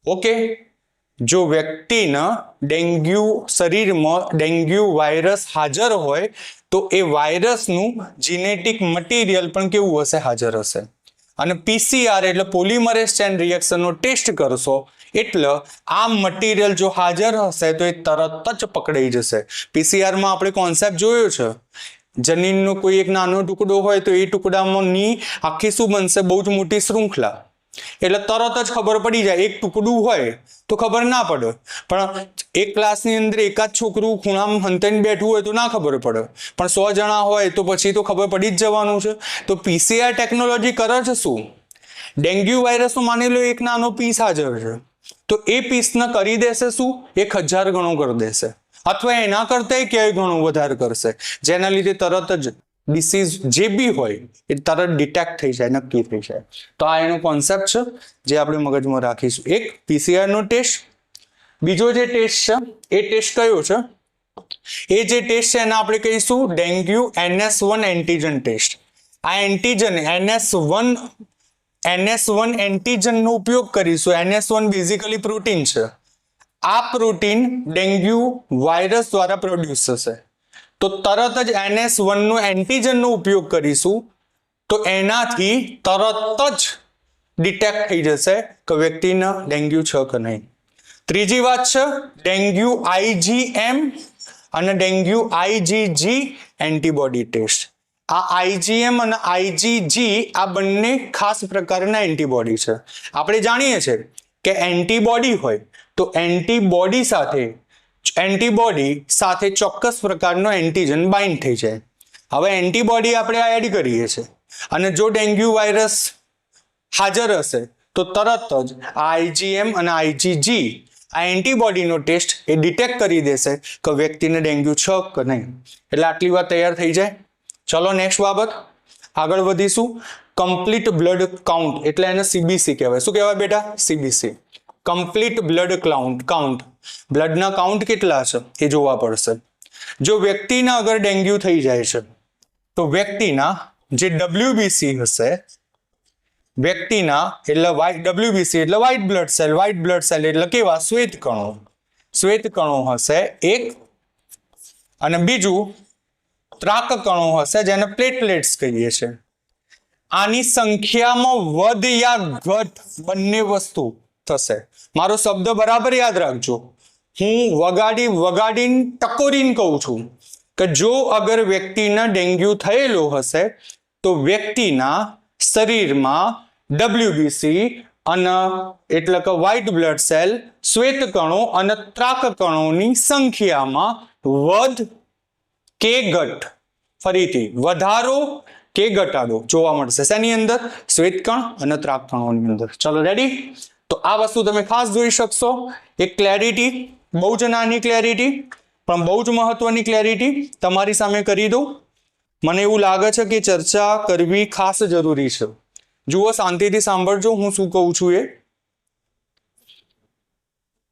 ઓકે, જો વ્યક્તિના શરીરમાં ડેન્ગ્યુ વાયરસ હાજર હોય તો એ વાયરસનું જીનેટિક મટીરિયલ પણ કેવું હશે? હાજર હશે. અને PCR એટલે પોલિમરેઝ ચેન રિએક્શનનો ટેસ્ટ કરશો એટલે આ મટીરિયલ જો હાજર હશે તો એ તરત જ પકડાઈ જશે. PCRમાં આપણે કોન્સેપ્ટ જોયો છે, જનીનનો કોઈ એક નાનો ટુકડો હોય તો એ ટુકડામાંની આખી શું બનશે? બહુ જ મોટી શૃંખલા. એટલે તરત જ ખબર પડી જાય. એક ટુકડું હોય તો ખબર ના પડે, પણ એક ક્લાસની અંદર એકાદ છોકરું ખૂણામાં હંતાઈને બેઠું હોય તો ના ખબર પડે, પણ 100 જણા હોય તો પછી તો ખબર પડી જ જવાનું છે. તો PCR ટેકનોલોજી કરે છે શું? ડેન્ગ્યુ વાયરસનો માની લો એક નાનો પીસ હાજર છે, તો એ પીસને કરી દેશે શું? 1000 ગણો કરી દેશે, અથવા એના કરતા ક્યાંય ઘણું વધારે કરશે, જેના લીધે તરત જ ડિસીઝ જે બી હોય એ તરત ડિટેક્ટ થઈ જાય, નક્કી થઈ જાય. તો આ એનો કોન્સેપ્ટ છે જે આપણે મગજમાં રાખીશું. એક PCR નો ટેસ્ટ. બીજો જે ટેસ્ટ છે એ ટેસ્ટ કયો છે? એ જે ટેસ્ટ છે એને આપણે કહીશું ડેન્ગ્યુ NS1 એન્ટીજન ટેસ્ટ. આ એન્ટીજન NS1 એન્ટીજનનો ઉપયોગ કરીશું. NS1 બેઝિકલી પ્રોટીન છે. આ પ્રોટીન ડેન્ગ્યુ વાયરસ દ્વારા પ્રોડ્યુસ થશે, તો તરત જ NS1 નો એન્ટીજનનો ઉપયોગ કરીશું, તો એનાથી તરત જ ડિટેક્ટ થઈ જશે કે વ્યક્તિને ડેન્ગ્યુ છે કે નહીં. ત્રીજી વાત છે ડેન્ગ્યુ IgM અને ડેન્ગ્યુ IgG એન્ટીબોડી ટેસ્ટ. આ IgM અને IgG આ બંને ખાસ પ્રકારના એન્ટીબોડી છે. આપણે જાણીએ છીએ કે એન્ટીબોડી હોય તો એન્ટીબોડી સાથે ચોક્કસ પ્રકારનો એન્ટીજન બાઇન્ડ થઈ જાય. હવે એન્ટીબોડી આપણે એડ કરીએ છીએ અને જો ડેન્ગ્યુ વાયરસ હાજર હશે તો તરત જ IgM અને IgG આ એન્ટીબોડીનો ટેસ્ટ એ ડિટેક્ટ કરી દેશે કે વ્યક્તિને ડેન્ગ્યુ છે કે નહીં. એટલે આટલી વાત તૈયાર થઈ જાય. ચલો નેક્સ્ટ બાબત આગળ વધીશું. કમ્પ્લીટ બ્લડ કાઉન્ટ એટલે એને CBC કહેવાય. શું કહેવાય બેટા? CBC. Complete blood count. બ્લડના કાઉન્ટ કેટલા છે એ જોવા પડશે. જો વ્યક્તિને અગર ડેન્ગ્યુ થઈ જાય છે તો વ્યક્તિના જે WBC હશે, વ્યક્તિના એટલે WBC એટલે વ્હાઇટ બ્લડ સેલ એટલે કેવા શ્વેત કણો હશે એક, અને બીજું ત્રાક કણો હશે જેને પ્લેટલેટ્સ કહીએ છીએ. આની સંખ્યામાં વધ યા ઘટ બંને વસ્તુ થશે. મારો શબ્દ બરાબર યાદ રાખજો. હું વગાડીને ટકોરીને કહું છું કે જો અગર વ્યક્તિને ડેન્ગ્યુ થયેલો હશે તો વ્યક્તિના શરીરમાં WBC અને એટલે કે વ્હાઇટ બ્લડ સેલ, શ્વેત કણો અને ત્રાક કણોની સંખ્યામાં વધ કે ઘટ, ફરીથી વધારો કે ઘટાડો જોવા મળશે. શેની અંદર? શ્વેત કણ અને ત્રાક કણોની અંદર. ચલો રેડી? તો આ વસ્તુ તમે ખાસ જોઈ શકશો. એક ક્લેરિટી, બહુ જ નાની ક્લેરિટી પણ બહુ જ મહત્વની ક્લેરિટી તમારી સામે કરી દઉં. મને એવું લાગે છે કે ચર્ચા કરવી ખાસ જરૂરી છે. જુઓ, શાંતિથી સાંભળજો હું શું કહું છું એ.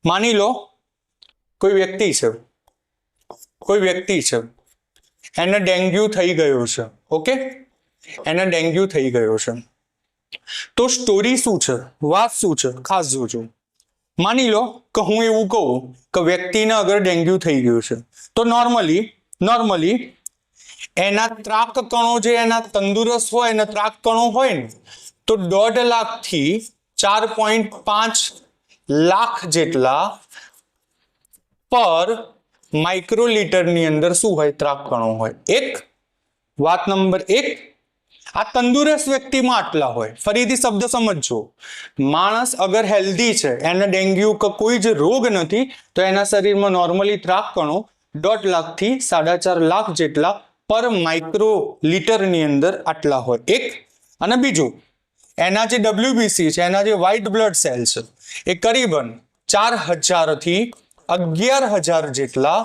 માની લો કોઈ વ્યક્તિ છે, એને ડેન્ગ્યુ થઈ ગયો છે. ઓકે, એને ડેન્ગ્યુ થઈ ગયો છે. તો સ્ટોરી શું છે, વાત શું છે, ખાસ જોજો. માની લો કે હું એવું કહું કે વ્યક્તિને અગર ડેન્ગ્યુ થઈ ગયું છે તો નોર્મલી એના ત્રાક કણો જે એના તંદુરસ્ત હોય, એના ત્રાક કણો હોય ને, તો 1.5 લાખથી 4.5 લાખ જેટલા પર માઇક્રોલીટરની અંદર શું હોય? ત્રાક કણો હોય. એક વાત નંબર 1, આ તંદુરસ્ત વ્યક્તિમાં આટલા હોય. ફરીથી શબ્દ સમજજો. માણસ અગર હેલ્ધી છે, એને ડેન્ગ્યુ કે કોઈ જ રોગ નથી, તો એના શરીરમાં નોર્મલી ત્રાક કણો 1.5 લાખથી 4.5 લાખ જેટલા પર માઇક્રોલીટરની અંદર આટલા હોય. એક. અને બીજું, એના જે WBC છે, એના જે વ્હાઇટ બ્લડ સેલ છે, એ કરીબન 4,000 થી 11,000 જેટલા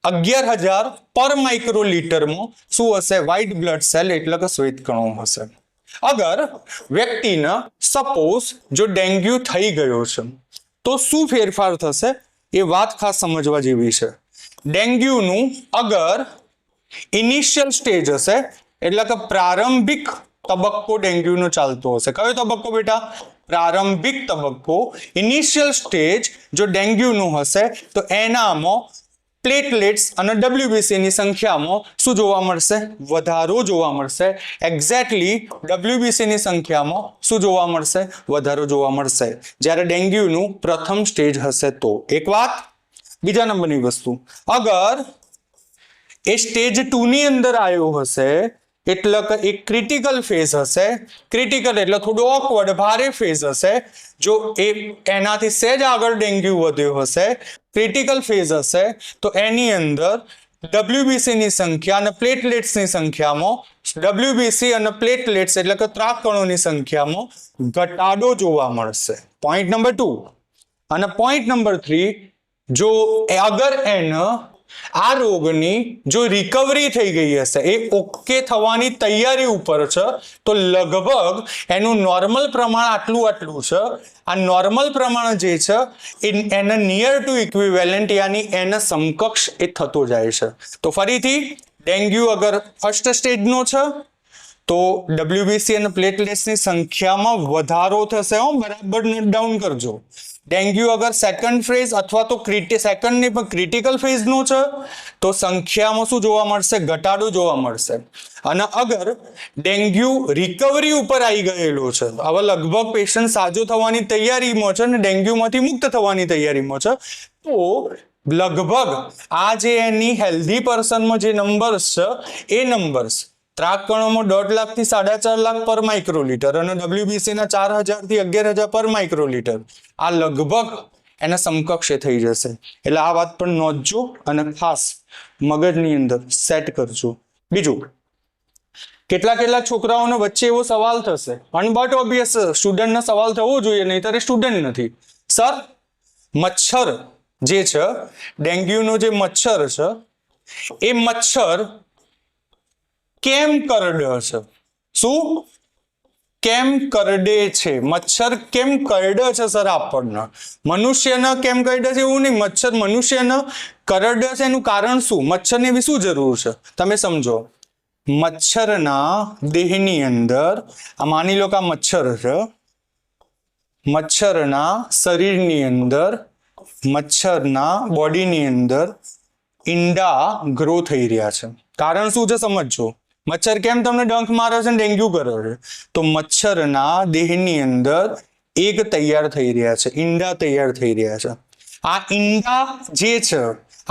11,000 પર માઇક્રોલીટરમાં શું હશે? વ્હાઇટ બ્લડ સેલ એટલે કે શ્વેત કણો હશે. અગર વ્યક્તિને સપોઝ જો ડેન્ગ્યુ થઈ ગયો છે તો શું ફેરફાર થશે એ વાત ખાસ સમજવા જેવી છે. ડેન્ગ્યુનું અગર ઇનિશિયલ સ્ટેજ હશે એટલે કે પ્રારંભિક તબક્કો ડેન્ગ્યુનો ચાલતો હશે. કયો તબક્કો બેટા? પ્રારંભિક તબક્કો, ઇનિશિયલ સ્ટેજ જો ડેન્ગ્યુનું હશે તો એનામાં પ્લેટલેટ્સ અને WBC ની સંખ્યામાં શું જોવા મળશે? વધારો જોવા મળશે. એક્ઝેક્ટલી WBC ની સંખ્યામાં શું જોવા મળશે? વધારો જોવા મળશે જ્યારે ડેન્ગ્યુનું પ્રથમ સ્ટેજ હશે તો. એક વાત. બીજા નંબરની વસ્તુ, અગર એ સ્ટેજ 2 ની અંદર આવ્યો હશે એટલે કે એક ક્રિટિકલ ફેઝ હશે. ક્રિટિકલ એટલે થોડો ઓકવર્ડ, ભારે ફેઝ હશે. જો એનાથી સહેજ આગળ ડેન્ગ્યુ વધ્યો હશે, ક્રિટિકલ ફેઝ હશે, તો એની અંદર WBC ની સંખ્યા અને પ્લેટલેટ્સની સંખ્યામાં, WBC અને પ્લેટલેટ્સ એટલે કે ત્રાક કણોની સંખ્યામાં ઘટાડો જોવા મળશે. Point number 2. અને પોઈન્ટ નંબર 3, જો અગર એને આ રોગની જો રિકવરી થઈ ગઈ હશે, એ ઓકે થવાની તૈયારી ઉપર છે, તો લગભગ એનું નોર્મલ પ્રમાણ આટલું છે. આ નોર્મલ પ્રમાણ જે છે એને નિયર ટુ ઇક્વિવેલન્ટ યાની એને સમકક્ષ એ થતો જાય છે. તો ફરીથી ડેન્ગ્યુ અગર ફર્સ્ટ સ્ટેજનો છે તો WBC અને પ્લેટલેટ્સની સંખ્યામાં વધારો થશે. બરાબર નોટ ડાઉન કરજો. ડેન્ગ્યુ અગર સેકન્ડ ફેઝ અથવા તો સેકન્ડ નહીં પણ ક્રિટિકલ ફેઝનો છે તો સંખ્યામાં શું જોવા મળશે? ઘટાડો જોવા મળશે. અને અગર ડેન્ગ્યુ રિકવરી ઉપર આવી ગયેલો છે, હવે લગભગ પેશન્ટ સાજો થવાની તૈયારીમાં છે અને ડેન્ગ્યુમાંથી મુક્ત થવાની તૈયારીમાં છે, તો લગભગ આ જે એની હેલ્ધી પર્સનમાં જે નંબર્સ છે એ નંબર્સ ત્રાક કણોમાં 1.5 લાખથી 4.5 લાખ પર માઇક્રોલીટર અને WBC ના 4,000 થી 11,000 પર માઇક્રોલીટર, આ લગભગ એના સમકક્ષ થઈ જશે. એટલે આ વાત પણ નોંધજો અને ખાસ મગજની અંદર સેટ કરજો. બીજું, કેટલાક છોકરાઓને વચ્ચે એવો સવાલ થશે, બટ ઓબ્વિયસ સ્ટુડન્ટનો સવાલ થવો જોઈએ, નહીંતર એ સ્ટુડન્ટ નથી. સર, મચ્છર જે છે, ડેન્ગ્યુનો જે મચ્છર છે, એ મચ્છર કેમ કરડે છે? શું કેમ કરડે છે? મચ્છર કેમ કરડે છે સર આપણને? મનુષ્યને કેમ કરડે છે એવું નહીં, મચ્છર મનુષ્યને કરડે છે એનું કારણ શું? મચ્છરને એવી શું જરૂર છે? તમે સમજો. મચ્છરના દેહની અંદર, આ માની લો કે આ મચ્છર છે, મચ્છરના શરીરની અંદર, મચ્છરના બોડીની અંદર ઈંડા ગ્રો થઈ રહ્યા છે. કારણ શું છે સમજો. મચ્છર કેમ તમને ડંખ મારે છે ને ડેન્ગ્યુ કરે છે? તો મચ્છરના દેહની અંદર એગ તૈયાર થઈ રહ્યા છે, ઈંડા તૈયાર થઈ રહ્યા છે. આ ઈંડા જે છે,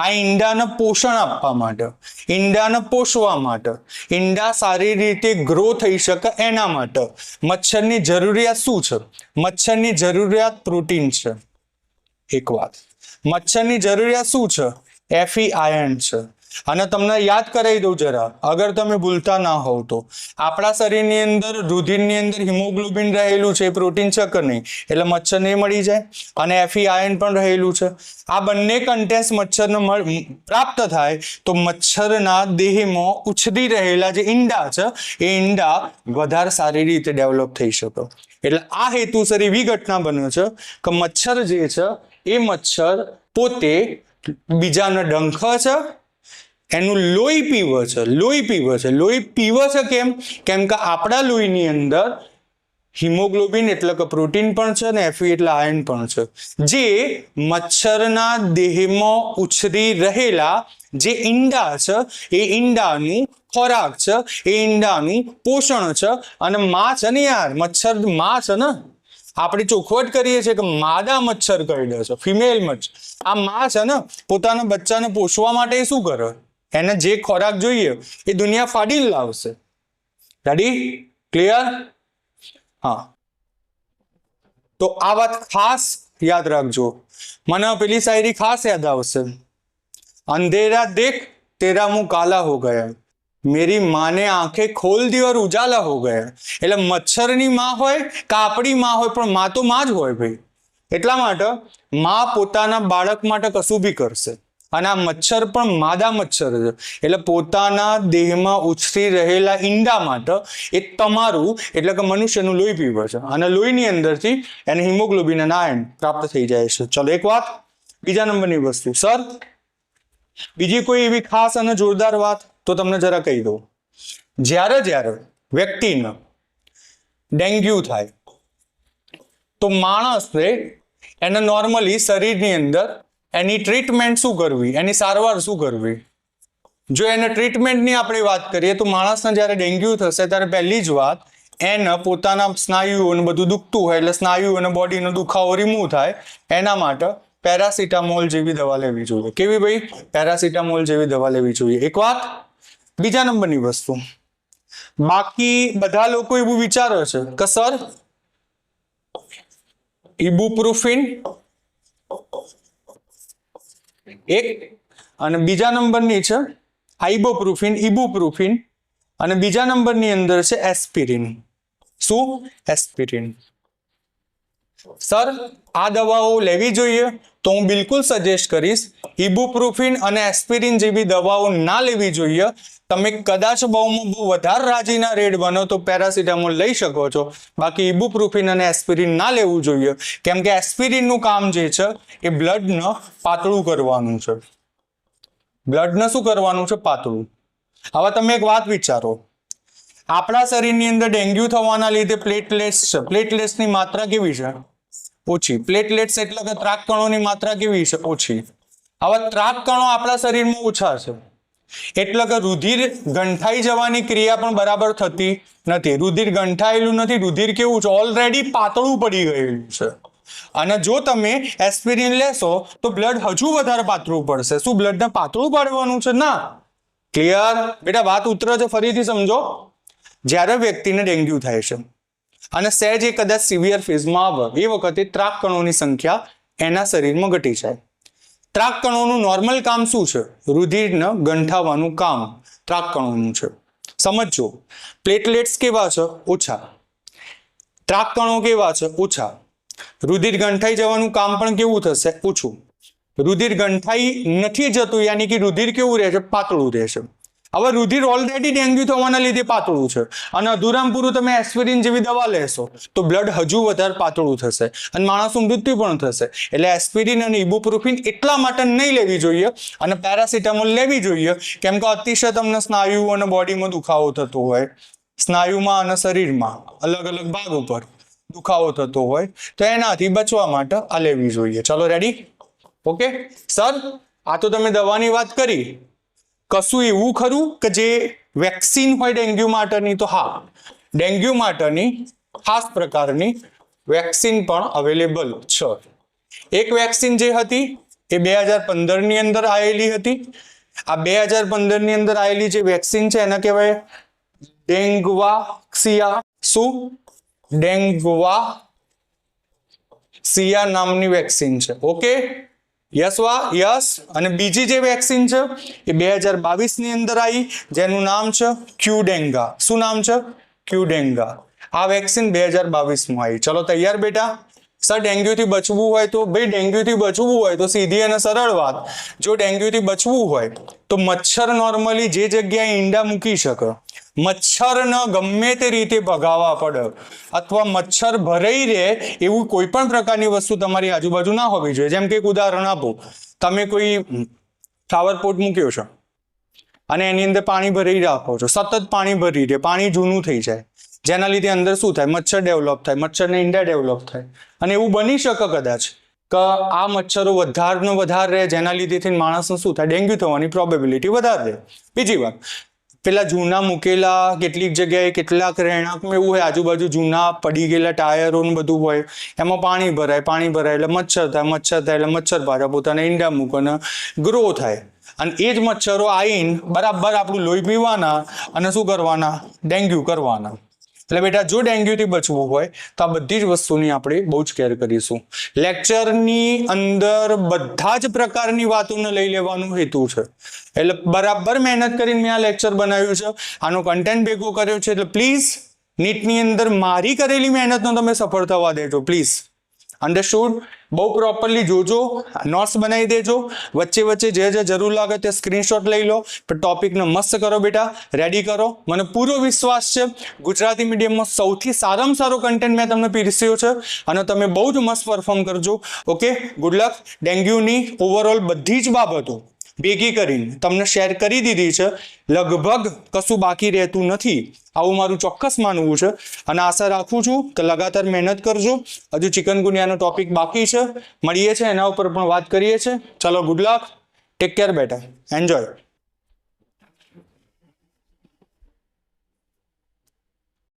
આ ઈંડાને પોષણ આપવા માટે, ઈંડાને પોષવા માટે, ઈંડા સારી રીતે ગ્રો થઈ શકે એના માટે મચ્છરની જરૂરિયાત શું છે? મચ્છરની જરૂરિયાત પ્રોટીન છે. એક વાત, મચ્છરની જરૂરિયાત શું છે? Fe આયર્ન છે. અને તમને યાદ કરાવી દઉં જરા, અગર તમે ભૂલતા ના હોવ તો, આપણા શરીરની અંદર, રુધિરની અંદર હિમોગ્લોબિન રહેલું છે, પ્રોટીન છે કે નહીં? એટલે મચ્છરને મળી જાય. અને Fe આયર્ન પણ રહેલું છે. આ બંને કન્ટેન્ટ્સ મચ્છરને પ્રાપ્ત થાય તો મચ્છરના દેહમાં ઉછરી રહેલા જે ઈંડા છે એ ઈંડા વધારે સારી રીતે ડેવલપ થઈ શકે. એટલે આ હેતુસર એવી ઘટના બને છે કે મચ્છર જે છે એ મચ્છર પોતે બીજાને ડંખ છે, એનું લોહી પીવે છે, લોહી પીવે છે. લોહી પીવે છે કેમ કે આપણા લોહીની અંદર હિમોગ્લોબિન એટલે કે પ્રોટીન પણ છે ને Fe એટલે આયર્ન પણ છે, જે મચ્છરના દેહમાં ઉછરી રહેલા જે ઈંડા છે એ ઈંડાનું ખોરાક છે, એ ઈંડાનું પોષણ છે. અને માં છે ને યાર, મચ્છર માં છે ને, આપણે ચોખવટ કરીએ છીએ કે માદા મચ્છર કરડે છે, ફિમેલ મચ્છર. આ માં છે ને પોતાના બચ્ચાને પોષવા માટે શું કરે? એને જે ખોરાક જોઈએ એ દુનિયા ફાડીને લાવશે. રેડી? ક્લિયર? હા, તો આ વાત ખાસ યાદ રાખજો. મને પેલી શાયરી ખાસ યાદ આવશે, અંધેરા દેખ તેરા મુંહ કાલા હો ગયા, મેરી માને આંખે ખોલ દી ઓર ઉજાલા હો ગયા. એટલે મચ્છરની માં હોય કે આપણી માં હોય, પણ માં તો માં જ હોય ભાઈ. એટલા માટે માં પોતાના બાળક માટે કશું બી કરશે. અને આ મચ્છર પણ માદા મચ્છર છે, એટલે પોતાના દેહમાં ઉછરી રહેલા ઈંડા માટે એ તમારું એટલે કે મનુષ્યનું લોહી પીવે છે. અને લોહીની અંદરથી એને હિમોગ્લોબિન અને આયર્ન પ્રાપ્ત થઈ જાય છે. ચલો એક વાત, બીજા નંબરની વસ્તુ સર, બીજી કોઈ એવી ખાસ અને જોરદાર વાત તો તમને જરા કહી દઉં. જ્યારે વ્યક્તિને ડેન્ગ્યુ થાય તો માણસને એને નોર્મલી શરીરની અંદર એની ટ્રીટમેન્ટ શું કરવી, એની સારવાર શું કરવી? જો એને ટ્રીટમેન્ટની આપણે વાત કરીએ તો માણસને જ્યારે ડેન્ગ્યુ થશે ત્યારે પહેલી જ વાત, એને પોતાના સ્નાયુઓને બધું દુખતું હોય એટલે સ્નાયુ અને બોડીનો દુખાવો રિમૂવ થાય એના માટે પેરાસિટામોલ જેવી દવા લેવી જોઈએ. કેવી ભાઈ? પેરાસિટામોલ જેવી દવા લેવી જોઈએ. એક વાત. બીજા નંબરની વસ્તુ, બાકી બધા લોકો એવું વિચારે છે કે સર ઇબુપ્રુફિન એક, અને બીજા નંબરની છે આઇબોપ્રુફિન, ઇબુપ્રુફિન, અને બીજા નંબરની અંદર છે એસ્પિરિન. શું? એસ્પિરિન. સર આ દવાઓ લેવી જોઈએ? તો હું બિલકુલ સજેસ્ટ કરીશ ઇબુપ્રુફિન અને એસ્પિરિન જેવી દવાઓ ના લેવી જોઈએ. તમે કદાચ બહુ વધારે રાજીના રેડ બનો તો પેરાસિટામોલ લઈ શકો છો, બાકી ઇબુપ્રુફિન અને એસ્પિરિન ના લેવું જોઈએ. કેમ કે એસ્પિરિનનું કામ જે છે એ બ્લડને પાતળું કરવાનું છે. બ્લડને શું કરવાનું છે? પાતળું. હવે તમે એક વાત વિચારો, આપણા શરીરની અંદર ડેન્ગ્યુ થવાના લીધે પ્લેટલેટ્સ છે, પ્લેટલેટ્સની માત્રા કેવી છે? ઓછી. પ્લેટલેટ્સ એટલે કે ત્રાક કણોની માત્રા કેવી છે? ઓછી. હવે ત્રાક કણો આપણા શરીરમાં ઓછા છે એટલે કે રુધિર ગંઠાઈ જવાની ક્રિયા પણ બરાબર થતી નથી. રુધિર ગંઠાયેલું નથી, રુધિર કેવું છે? ઓલરેડી પાતળું પડી ગયેલું છે. અને જો તમે એસ્પિરિન લેશો તો બ્લડ હજુ વધારે પાતળું પડશે. શું બ્લડને પાતળું પાડવાનું છે? ના. ક્લિયર? બેટા વાત ઉતરે છે, ફરીથી સમજો. જ્યારે વ્યક્તિને ડેન્ગ્યુ થાય છે અને સહેજ એ કદાચ સિવિયર ફેઝમાં આવે એ વખતે ત્રાક કણોની સંખ્યા એના શરીરમાં ઘટી જાય. ત્રાક કણોનું નોર્મલ કામ શું છે? રુધિરને ગંઠાવવાનું કામ ત્રાક કણોનું છે. સમજો, પ્લેટલેટ્સ કેવા છે? ઓછા. ત્રાક કણો કેવા છે? ઓછા. રુધિર ગંઠાઈ જવાનું કામ પણ કેવું થશે? ઓછું. રુધિર ગંઠાઈ નથી જતું, યાની કે રુધિર કેવું રહે છે? પાતળું રહે છે. હવે રુધિર ઓલરેડી ડેન્ગ્યુ થવાના લીધે પાતળું છે અને અધૂરામ પૂરું તમે એસ્પિરિન જેવી દવા લેશો તો બ્લડ હજુ વધારે પાતળું થશે અને માણસનું મૃત્યુ પણ થશે. એટલે એસ્પિરિન અને ઇબુપ્રોફિન એટલા માટે નહીં લેવી જોઈએ અને પેરાસિટામોલ લેવી જોઈએ કેમ કે અતિશય તમને સ્નાયુ અને બોડીમાં દુખાવો થતો હોય, સ્નાયુમાં અને શરીરમાં અલગ અલગ ભાગ ઉપર દુખાવો થતો હોય તો એનાથી બચવા માટે આ લેવી જોઈએ. ચલો રેડી? ઓકે સર, આ તો તમે દવાની વાત કરી. કશું એવું ખરું કે જે વેક્સિન હોય ડેન્ગ્યુ માટેની? તો હા, ડેન્ગ્યુ માટેની ખાસ પ્રકારની વેક્સિન પણ અવેલેબલ છે. એક વેક્સિન જે હતી એ 2015 ની અંદર આવેલી હતી. આ 2015 ની અંદર આવેલી જે વેક્સિન છે એને કહેવાય ડેંગવાક્સિયા. શું? ડેંગવાક્સિયા નામની વેક્સિન છે. Okay, yes yes. અને બીજી જે વેક્સિન છે એ 2022 ની અંદર આવી જેનું નામ છે ક્યુડેંગા. શું નામ છે? ક્યુડેંગા. આ વેક્સિન 2022 માં આવી. ચલો તૈયાર બેટા? સર ડેન્ગ્યુથી બચવું હોય તો ભાઈ, ડેન્ગ્યુથી બચવું હોય તો સીધી અને સરળ વાત, જો ડેન્ગ્યુથી બચવું હોય તો મચ્છર નોર્મલી જે જગ્યાએ ઈંડા મૂકી શકે, મચ્છરને ગમે તે રીતે ભગાવવા પડે અથવા મચ્છર ભરાઈ રહે એવું કોઈ પણ પ્રકારની વસ્તુ તમારી આજુબાજુ ના હોવી જોઈએ. જેમ કે એક ઉદાહરણ આપો, તમે કોઈ ફ્લાવર પોટ મૂક્યો છે અને એની અંદર પાણી ભરી રાખો છો, સતત પાણી ભરી રહે, પાણી જૂનું થઈ જાય, જેના લીધે અંદર શું થાય? મચ્છર ડેવલપ થાય, મચ્છરને ઈંડા ડેવલપ થાય. અને એવું બની શકે કદાચ કે આ મચ્છરો વધારે રહે જેના લીધેથી માણસને શું થાય? ડેન્ગ્યુ થવાની પ્રોબેબિલિટી વધારે રહે. બીજી વાત, પેલા જૂના મૂકેલા કેટલીક જગ્યાએ કેટલાક રહેણાંકમાં એવું હોય આજુબાજુ જૂના પડી ગયેલા ટાયરો ને બધું હોય, એમાં પાણી ભરાય એટલે મચ્છર થાય એટલે મચ્છર પાછા પોતાના ઈંડા મૂકે અને ગ્રો થાય. અને એ જ મચ્છરો આવીને બરાબર આપણું લોહી પીવાના અને શું કરવાના? ડેન્ગ્યુ કરવાના. એટલે બેટા જો ડેન્ગ્યુથી બચવું હોય તો આ બધી જ વસ્તુની આપણે બહુ જ કેર કરીશું. લેક્ચરની અંદર બધા જ પ્રકારની વાતોને લઈ લેવાનું હેતુ છે. એટલે બરાબર મહેનત કરીને મેં આ લેક્ચર બનાવ્યું છે, આનો કન્ટેન્ટ ભેગો કર્યો છે. એટલે પ્લીઝ નીટની અંદર મારી કરેલી મહેનતનો તમે સફળ થવા દેજો પ્લીઝ. અંડરસ્ટુડ? બહુ પ્રોપરલી જોજો, નોટ્સ બનાવી દેજો, વચ્ચે વચ્ચે જે જરૂર લાગે તે સ્ક્રીનશોટ લઈ લો, પણ ટોપિકને મસ્ત કરો બેટા, રેડી કરો. મને પૂરો વિશ્વાસ છે ગુજરાતી મીડિયમમાં સૌથી સારામાં સારો કન્ટેન્ટ મેં તમને પીરસ્યો છે અને તમે બહુ જ મસ્ત પરફોર્મ કરજો. Okay, good luck. ડેન્ગ્યુની ઓવરઓલ બધી જ બાબતો ભેગી કરીને તમને શેર કરી દીધી છે. લગભગ કશું બાકી રહેતું નથી આવું મારું ચોક્કસ માનવું છે અને આશા રાખું છું કે લગાતાર મહેનત કરજો. હજુ ચિકનગુનિયાનો ટોપિક બાકી છે, મળીએ છે એના ઉપર પણ વાત કરીએ છીએ. ચલો ગુડ લક, ટેક કેર બેટા, એન્જોય.